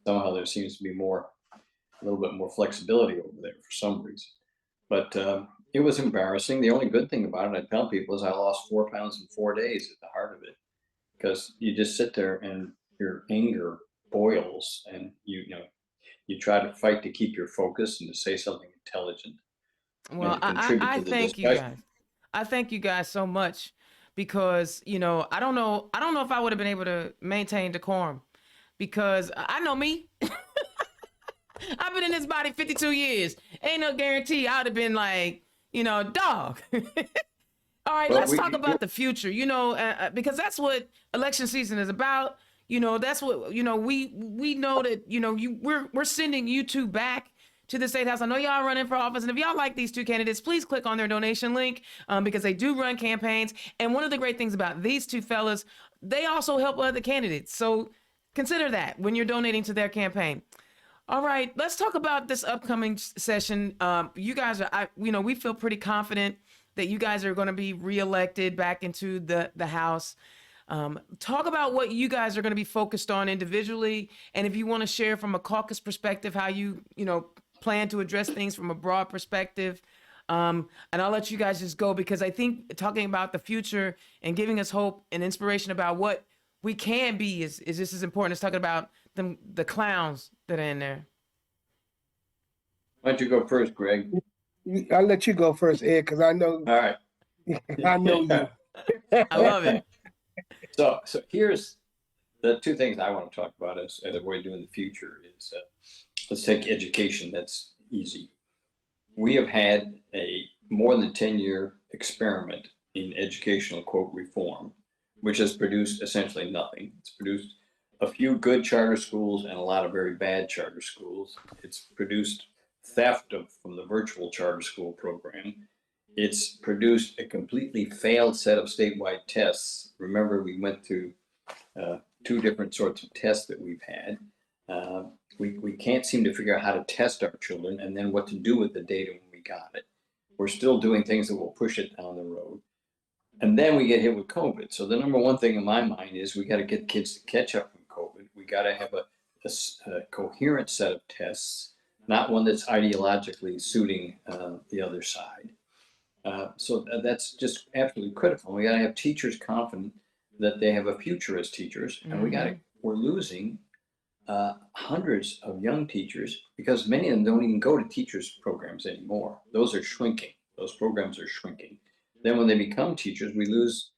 Somehow there seems to be a little bit more flexibility over there for some reason. But it was embarrassing. The only good thing about it, I tell people, is I lost 4 pounds in 4 days at the heart of it, because you just sit there and your anger boils, and you try to fight to keep your focus and to say something intelligent. Well, I thank you guys. I thank you guys so much, because I don't know if I would have been able to maintain decorum, because I know me. I've been in this body 52 years. Ain't no guarantee I'd have been like, dog. All right, let's talk about the future, because that's what election season is about. That's what, we know that, we're sending you two back to the State House. I know y'all running for office, and if y'all like these two candidates, please click on their donation link, because they do run campaigns. And one of the great things about these two fellas, they also help other candidates. So consider that when you're donating to their campaign. All right, let's talk about this upcoming session. You guys are, we feel pretty confident that you guys are going to be reelected back into the House. Talk about what you guys are going to be focused on individually, and if you want to share from a caucus perspective how you plan to address things from a broad perspective. And I'll let you guys just go, because I think talking about the future and giving us hope and inspiration about what we can be is just as important as talking about the clowns that are in there. Why don't you go first, Greg? I'll let you go first, Ed, because I know. All right. I know you. I love it. So here's the two things I want to talk about as a way to do in the future is let's take education. That's easy. We have had a more than 10-year experiment in educational quote reform, which has produced essentially nothing. It's produced a few good charter schools and a lot of very bad charter schools. It's produced theft from the virtual charter school program. It's produced a completely failed set of statewide tests. Remember, we went through 2 different sorts of tests that we've had. We can't seem to figure out how to test our children and then what to do with the data when we got it. We're still doing things that will push it down the road. And then we get hit with COVID. So the number one thing in my mind is we got to get kids to catch up from COVID. We got to have a coherent set of tests, not one that's ideologically suiting the other side. So that's just absolutely critical. We got to have teachers confident that they have a future as teachers, and we're losing hundreds of young teachers because many of them don't even go to teachers programs anymore. Those are shrinking. Those programs are shrinking. Then when they become teachers, we lose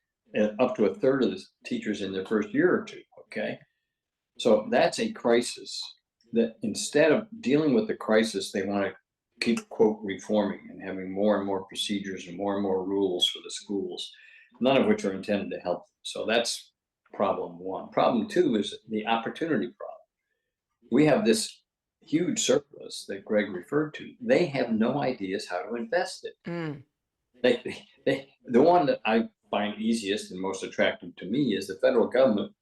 up to a third of the teachers in their first year or two. Okay, so that's a crisis. That instead of dealing with the crisis, they want to keep quote reforming and having more and more procedures and more rules for the schools, none of which are intended to help. So that's problem one. Problem two is the opportunity problem. We have this huge surplus that Greg referred to. They have no ideas how to invest it. The one that I find easiest and most attractive to me is the federal government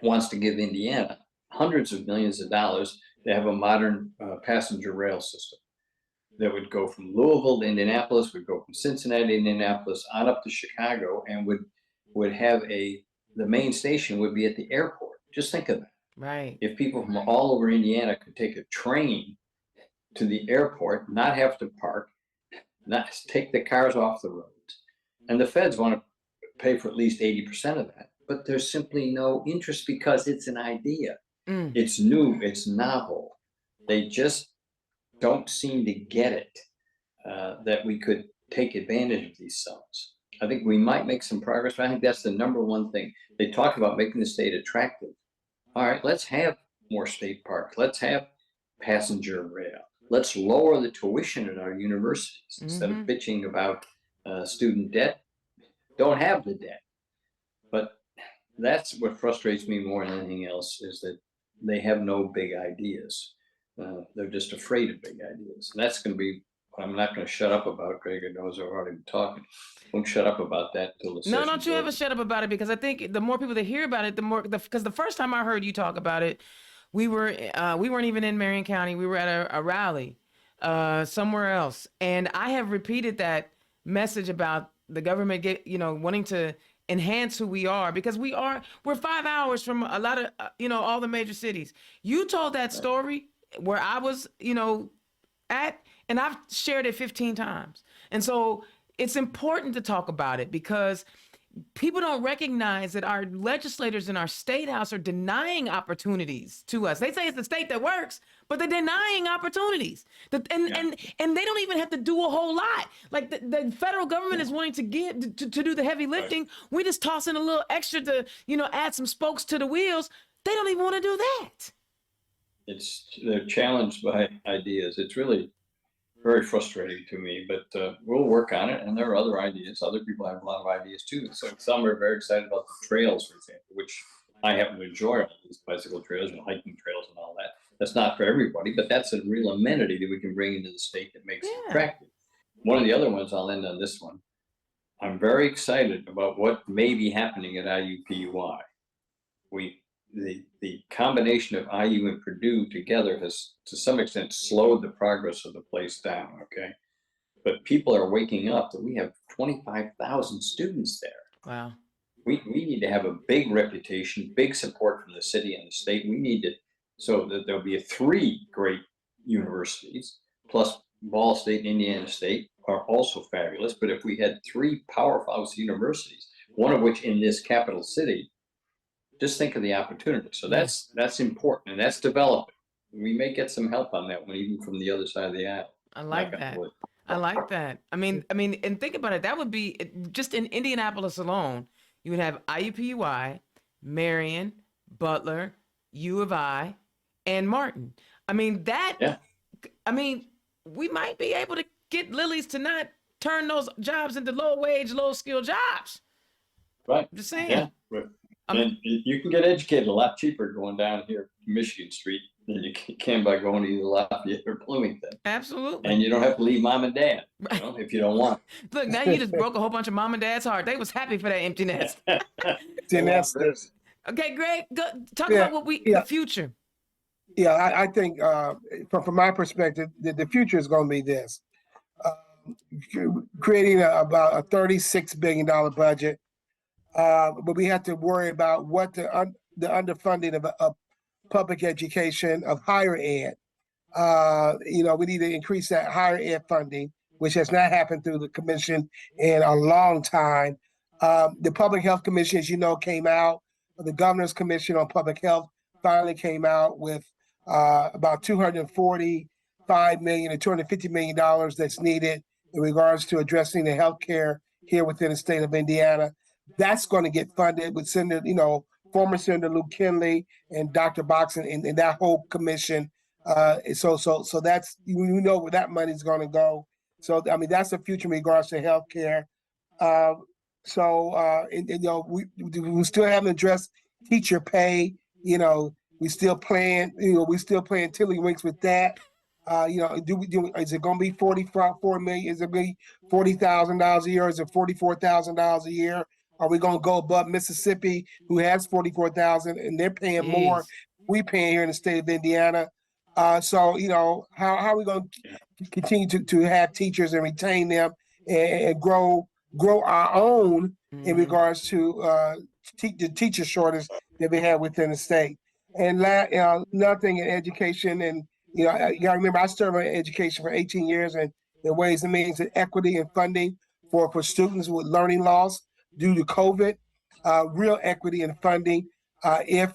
wants to give Indiana hundreds of millions of dollars to have a modern passenger rail system that would go from Louisville to Indianapolis, would go from Cincinnati to Indianapolis on up to Chicago, and would have the main station would be at the airport. Just think of that. Right. If people from all over Indiana could take a train to the airport, not have to park, not take the cars off the roads, and the feds want to pay for at least 80% of that, but there's simply no interest because it's an idea. It's new, it's novel. They just don't seem to get it, that we could take advantage of these zones. I think we might make some progress, but I think that's the number one thing. They talk about making the state attractive. All right, let's have more state parks. Let's have passenger rail. Let's lower the tuition at our universities. Instead of bitching about student debt, don't have the debt. But that's what frustrates me more than anything else, is that they have no big ideas. They're just afraid of big ideas. And that's going to be what I'm not going to shut up about. Greg knows I've already been talking. Won't shut up about that till the No, session's don't you over. ever shut up about it, because I think the more people that hear about it, the more, because the first time I heard you talk about it, we weren't even in Marion County. We were at a rally somewhere else. And I have repeated that message about the government wanting to enhance who we are, because we're 5 hours from a lot of, all the major cities. You told that story where I was, at, and I've shared it 15 times. And so it's important to talk about it, because people don't recognize that our legislators in our state house are denying opportunities to us. They say it's the state that works, but they're denying opportunities. And they don't even have to do a whole lot. Like the federal government is wanting to do the heavy lifting. Right. We just toss in a little extra to, add some spokes to the wheels. They don't even want to do that. They're challenged by ideas. It's really very frustrating to me, but we'll work on it. And there are other ideas. Other people have a lot of ideas too. So some are very excited about the trails, for example, which I happen to enjoy, all these bicycle trails and hiking trails and all that. That's not for everybody, but that's a real amenity that we can bring into the state that makes it attractive. One of the other ones, I'll end on this one. I'm very excited about what may be happening at IUPUI. The combination of IU and Purdue together has, to some extent, slowed the progress of the place down, okay? But people are waking up that we have 25,000 students there. Wow. We need to have a big reputation, big support from the city and the state. We need to, so that there'll be 3 great universities, plus Ball State and Indiana State are also fabulous. But if we had 3 powerhouse universities, one of which in this capital city, just think of the opportunity. So that's important, and that's developing. We may get some help on that one, even from the other side of the aisle. I like that. I like that. I mean, and think about it. That would be just in Indianapolis alone. You would have IUPUI, Marion, Butler, U of I, and Martin. I mean that. Yeah. I mean, we might be able to get Lilies to not turn those jobs into low-wage, low-skill jobs. Right. I'm just saying. Yeah. Right. And you can get educated a lot cheaper going down here to Michigan Street than you can by going to either Lafayette or Bloomington. Absolutely. And you don't have to leave mom and dad, if you don't want. Look, now you just broke a whole bunch of mom and dad's heart. They was happy for that empty nest. Okay, Greg, talk about the future. Yeah, I think from my perspective, the future is going to be this. Creating about a $36 billion budget. But we have to worry about what the underfunding of public education, of higher ed. We need to increase that higher ed funding, which has not happened through the commission in a long time. The Public Health Commission, as you know, came out. The Governor's Commission on Public Health finally came out with about $245 million and $250 million that's needed in regards to addressing the healthcare here within the state of Indiana. That's going to get funded with Senator, former Senator Luke Kinley and Dr. Box and that whole commission. So that's, you know where that money's going to go. So, I mean, that's the future in regards to healthcare. We still haven't addressed teacher pay. We still playing tiddlywinks with that. Is it going to be 4 million? Is it going to be $40,000 a year? Is it $44,000 a year? Are we going to go above Mississippi, who has 44,000, and they're paying more? Jeez. We paying here in the state of Indiana. So how are we going to continue to have teachers and retain them and grow our own in Mhm. regards to the teacher shortage that we have within the state? And another thing in education, and you got to remember, I served in education for 18 years, and the ways and means and equity and funding for students with learning loss due to COVID, real equity and funding. If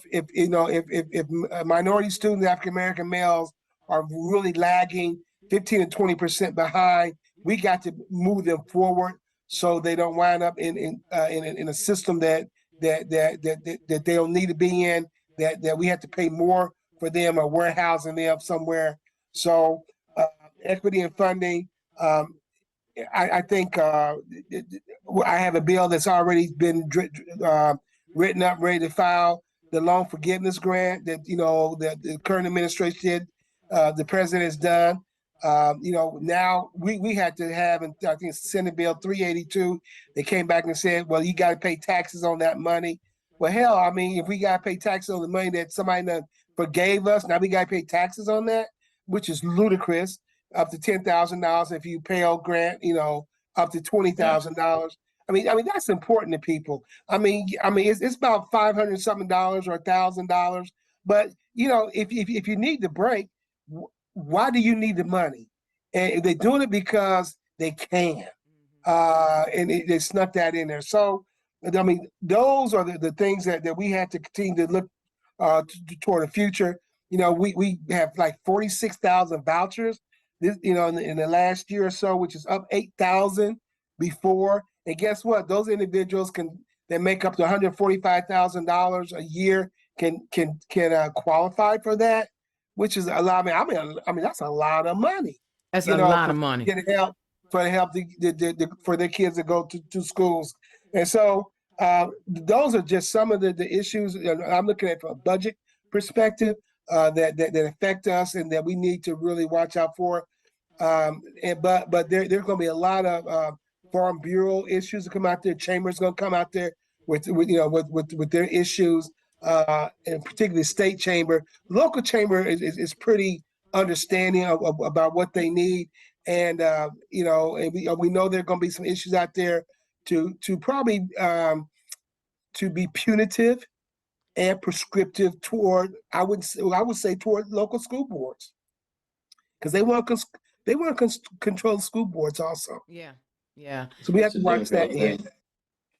minority students, African American males, are really lagging 15 to 20% behind, we got to move them forward so they don't wind up in a system that they don't need to be in. That we have to pay more for them or warehousing them somewhere. So equity and funding. I think I have a bill that's already been written up, ready to file, the loan forgiveness grant that that the current administration did, the president has done. Now we had to have, I think Senate Bill 382. They came back and said, well, you got to pay taxes on that money. Well, hell, I mean, if we got to pay taxes on the money that somebody forgave us, now we got to pay taxes on that, which is ludicrous. Up to $10,000 if you Pell Grant, up to $20,000. I mean that's important to people. I mean it's about $500 something or $1,000. But if you need the break, why do you need the money? And they're doing it because they can, and they snuck that in there. So I mean those are the things that we have to continue to look toward the future. We have like 46,000 vouchers. This, in the last year or so, which is up 8,000 before. And guess what? Those individuals that make up to $145,000 a year can qualify for that, which is a lot. I mean that's a lot of money. That's a lot For of money. getting help for their kids to go to schools. And so those are just some of the issues I'm looking at from a budget perspective that affect us and that we need to really watch out for. But there's going to be a lot of Farm Bureau issues that come out there. Chamber's going to come out there with their issues, and particularly state chamber. Local chamber is pretty understanding about what they need, and and we know there are going to be some issues out there to probably to be punitive and prescriptive toward I would say toward local school boards, because they want to control school boards also. Yeah. Yeah. So we have It's to a watch that difficult in. thing.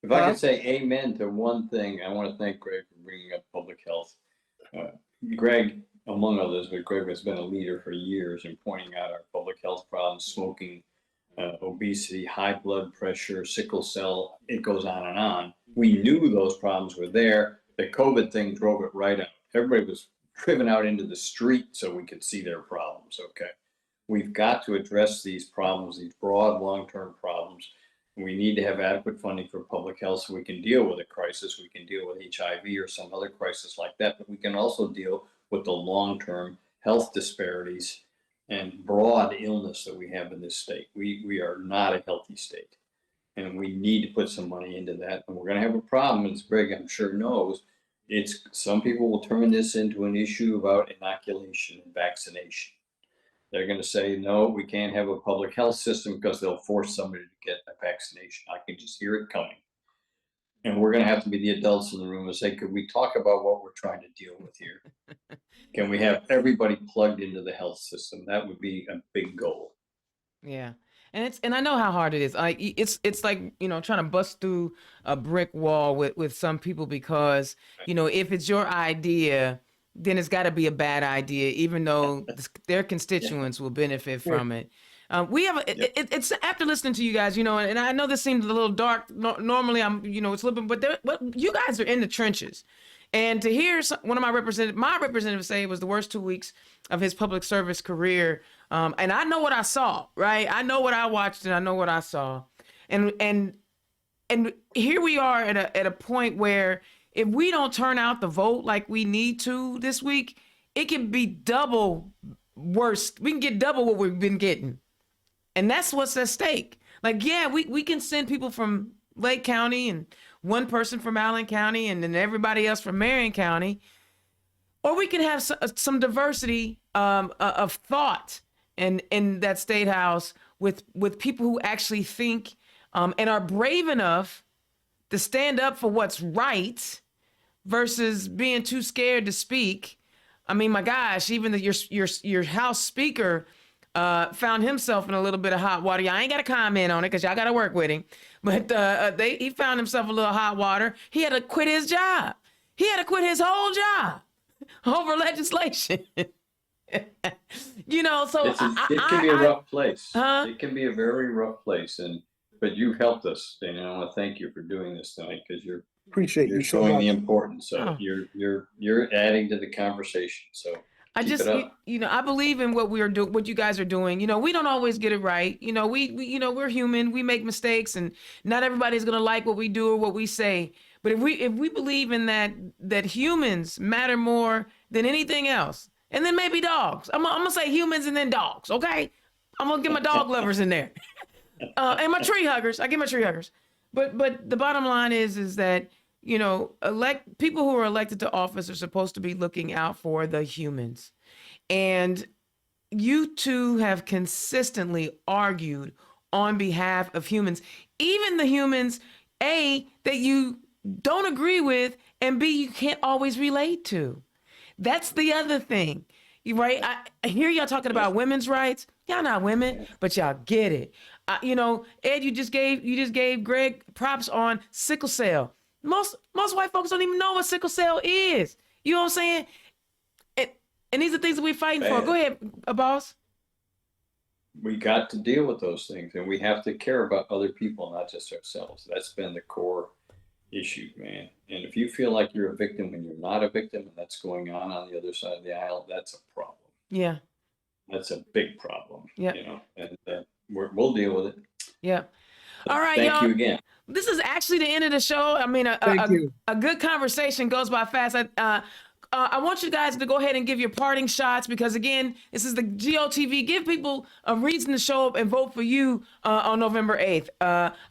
If I could say amen to one thing, I want to thank Greg for bringing up public health. Greg, among others, but Greg has been a leader for years in pointing out our public health problems: smoking, obesity, high blood pressure, sickle cell. It goes on and on. We knew those problems were there. The COVID thing drove it right out. Everybody was driven out into the street so we could see their problems. Okay. We've got to address these problems, these broad long-term problems. We need to have adequate funding for public health so we can deal with a crisis. We can deal with HIV or some other crisis like that, but we can also deal with the long-term health disparities and broad illness that we have in this state. We are not a healthy state, and we need to put some money into that. And we're going to have a problem, as Greg, I'm sure, knows. Some people will turn this into an issue about inoculation and vaccination. They're going to say, no, we can't have a public health system because they'll force somebody to get a vaccination. I can just hear it coming. And we're going to have to be the adults in the room and say, could we talk about what we're trying to deal with here? Can we have everybody plugged into the health system? That would be a big goal. Yeah. And I know how hard it is. It's like, trying to bust through a brick wall with some people because, if it's your idea, then it's got to be a bad idea, even though their constituents will benefit from it. We have it's after listening to you guys, and I know this seems a little dark. Normally, I'm, it's a little bit, but you guys are in the trenches, and to hear one of my representative say it was the worst 2 weeks of his public service career, and I know what I saw, right? I know what I watched, and I know what I saw, and here we are at a point where, if we don't turn out the vote like we need to this week, it can be double worse. We can get double what we've been getting. And that's what's at stake. Like, yeah, we can send people from Lake County and one person from Allen County and then everybody else from Marion County. Or we can have some diversity of thought in that state house with people who actually think and are brave enough to stand up for what's right versus being too scared to speak. I mean, my gosh, even your House Speaker found himself in a little bit of hot water. I ain't got to comment on it because y'all got to work with him. But he found himself a little hot water. He had to quit his job. He had to quit his whole job over legislation. You know, so it can be a rough place. Huh? It can be a very rough place, but you've helped us, and I want to thank you for doing this tonight because you're Appreciate you so showing much. the importance of Oh. it. You're adding to the conversation. So I keep just, it up. you know, I believe in what what you guys are doing. You know, we don't always get it right. You know, we you know, we're human. We make mistakes, and not everybody's gonna like what we do or what we say. But if we believe in that humans matter more than anything else, and then maybe dogs. I'm gonna say humans and then dogs. Okay, I'm gonna get my dog lovers in there, and my tree huggers. I get my tree huggers. But the bottom line is that, you know, people who are elected to office are supposed to be looking out for the humans. And you two have consistently argued on behalf of humans, even the humans, A, that you don't agree with, and B, you can't always relate to. That's the other thing. You right? I hear y'all talking about women's rights. Y'all not women, but y'all get it. You know, Ed, you just gave Greg props on sickle cell. Most white folks don't even know what sickle cell is. You know what I'm saying? And these are things that we're fighting for. Go ahead, boss. We got to deal with those things, and we have to care about other people, not just ourselves. That's been the core issue, man. And if you feel like you're a victim when you're not a victim, and that's going on the other side of the aisle, that's a problem. Yeah. That's a big problem. Yeah. You know, and we'll deal with it. Yeah. All right, Thank y'all. you again. This is actually the end of the show. I mean, Thank you. a good conversation goes by fast. I want you guys to go ahead and give your parting shots because, again, this is the GOTV. Give people a reason to show up and vote for you on November 8th.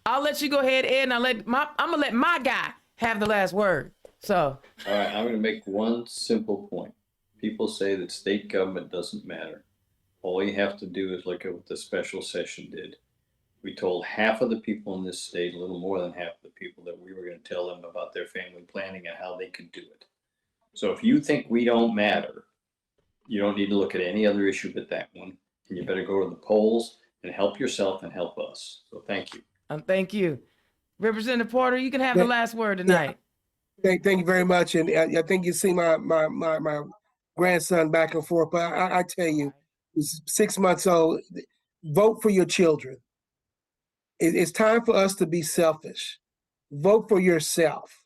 I'll let you go ahead, Ed, and I'm going to let my guy have the last word. So. All right, I'm going to make one simple point. People say that state government doesn't matter. All you have to do is look at what the special session did. We told half of the people in this state, a little more than half of the people, that we were going to tell them about their family planning and how they could do it. So if you think we don't matter, you don't need to look at any other issue but that one. And you better go to the polls and help yourself and help us. So thank you. Thank you. Representative Porter, you can have the last word tonight. Thank you very much. And I think you see my grandson back and forth. But I tell you, he's 6 months old. Vote for your children. It's time for us to be selfish. Vote for yourself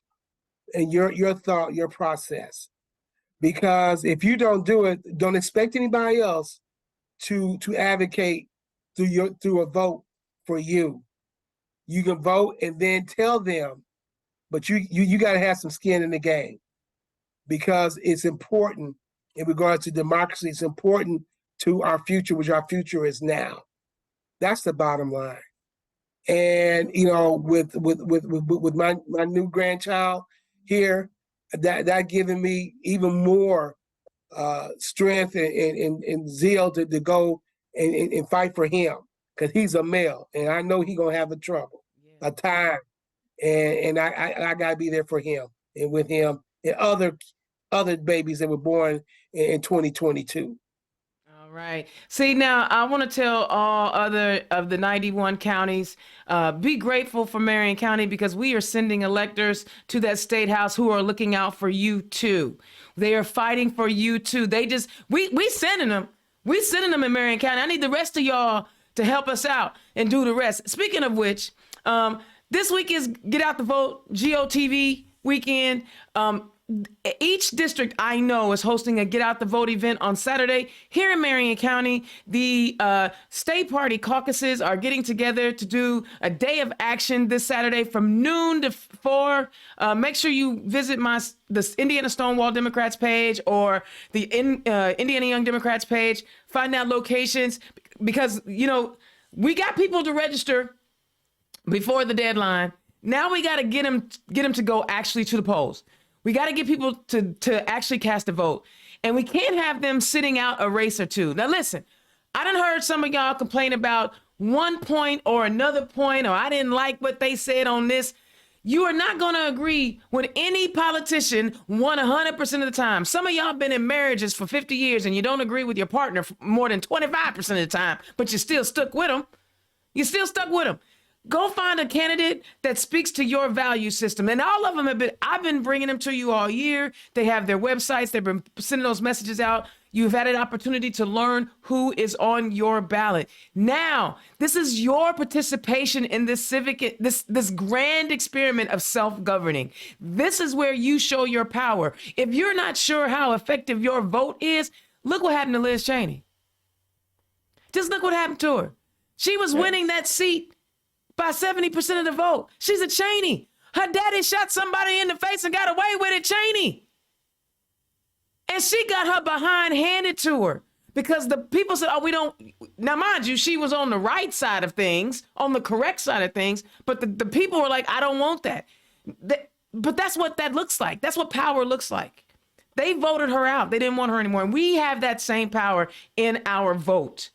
and your thought, your process. Because if you don't do it, don't expect anybody else to advocate through a vote for you. You can vote and then tell them, but you got to have some skin in the game, because it's important in regards to democracy. It's important to our future, which our future is now. That's the bottom line. And you know, with my new grandchild here, that giving me even more strength and zeal to go and fight for him, because he's a male, and I know he's gonna have a trouble, a time, and I gotta be there for him and with him and other babies that were born in 2022. All right. See, now I want to tell all other of the 91 counties, be grateful for Marion County, because we are sending electors to that state house who are looking out for you too. They are fighting for you too. We sending them. We sending them in Marion County. I need the rest of y'all to help us out and do the rest. Speaking of which, this week is Get Out the Vote GOTV weekend. each district I know is hosting a Get Out the Vote event on Saturday. Here in Marion County, the state party caucuses are getting together to do a day of action this Saturday from noon to 4. Make sure you visit the Indiana Stonewall Democrats page or the Indiana Young Democrats page. Find out locations because, we got people to register before the deadline. Now we got to get them to go actually to the polls. We got to get people to actually cast a vote. And we can't have them sitting out a race or two. Now, listen, I done heard some of y'all complain about one point or another point, or I didn't like what they said on this. You are not going to agree with any politician 100% of the time. Some of y'all been in marriages for 50 years and you don't agree with your partner more than 25% of the time, but you're still stuck with them. You're still stuck with them. Go find a candidate that speaks to your value system. And all of them I've been bringing them to you all year. They have their websites. They've been sending those messages out. You've had an opportunity to learn who is on your ballot. Now, this is your participation in this this grand experiment of self-governing. This is where you show your power. If you're not sure how effective your vote is, look what happened to Liz Cheney. Just look what happened to her. She was winning that seat by 70% of the vote. She's a Cheney. Her daddy shot somebody in the face and got away with it, Cheney. And she got her behind handed to her because the people said, we don't. Now, mind you, she was on the right side of things, on the correct side of things. But the people were like, I don't want that. But that's what that looks like. That's what power looks like. They voted her out. They didn't want her anymore. And we have that same power in our vote.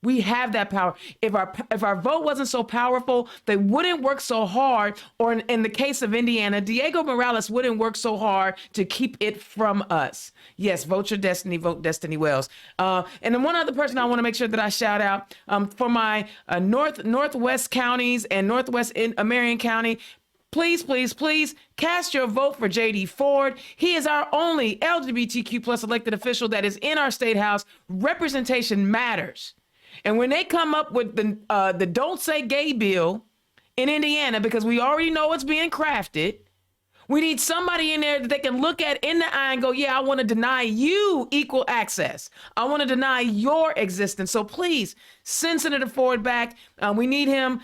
We have that power. If our vote wasn't so powerful, they wouldn't work so hard. Or in the case of Indiana, Diego Morales wouldn't work so hard to keep it from us. Yes, vote your destiny, vote Destiny Wells. And then one other person I want to make sure that I shout out for my Northwest counties and Northwest Marion County. Please, please, please cast your vote for J.D. Ford. He is our only LGBTQ plus elected official that is in our state house. Representation matters. And when they come up with the Don't Say Gay bill in Indiana, because we already know it's being crafted, we need somebody in there that they can look at in the eye and go, yeah, I want to deny you equal access. I want to deny your existence. So please send Senator Ford back. We need him.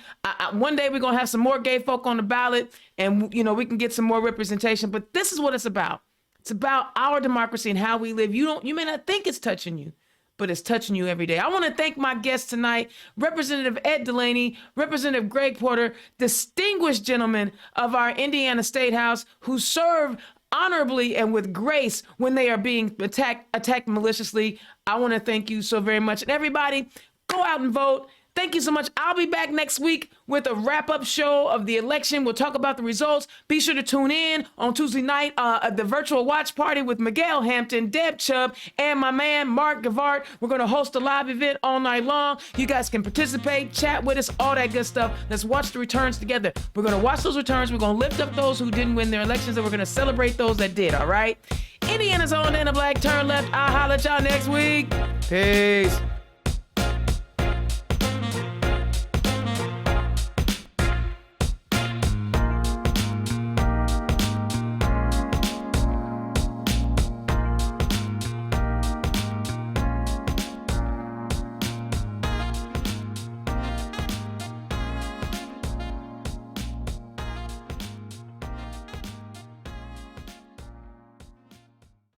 One day we're going to have some more gay folk on the ballot and, we can get some more representation. But this is what it's about. It's about our democracy and how we live. You may not think it's touching you, but it's touching you every day. I want to thank my guests tonight, Representative Ed DeLaney, Representative Greg Porter, distinguished gentlemen of our Indiana State House who serve honorably and with grace when they are being attacked maliciously. I want to thank you so very much. And everybody, go out and vote. Thank you so much. I'll be back next week with a wrap-up show of the election. We'll talk about the results. Be sure to tune in on Tuesday night at the virtual watch party with Miguel Hampton, Deb Chubb, and my man, Mark Gavart. We're going to host a live event all night long. You guys can participate, chat with us, all that good stuff. Let's watch the returns together. We're going to watch those returns. We're going to lift up those who didn't win their elections, and we're going to celebrate those that did, all right? Indiana's own Dana Black, turn left. I'll holler at y'all next week. Peace.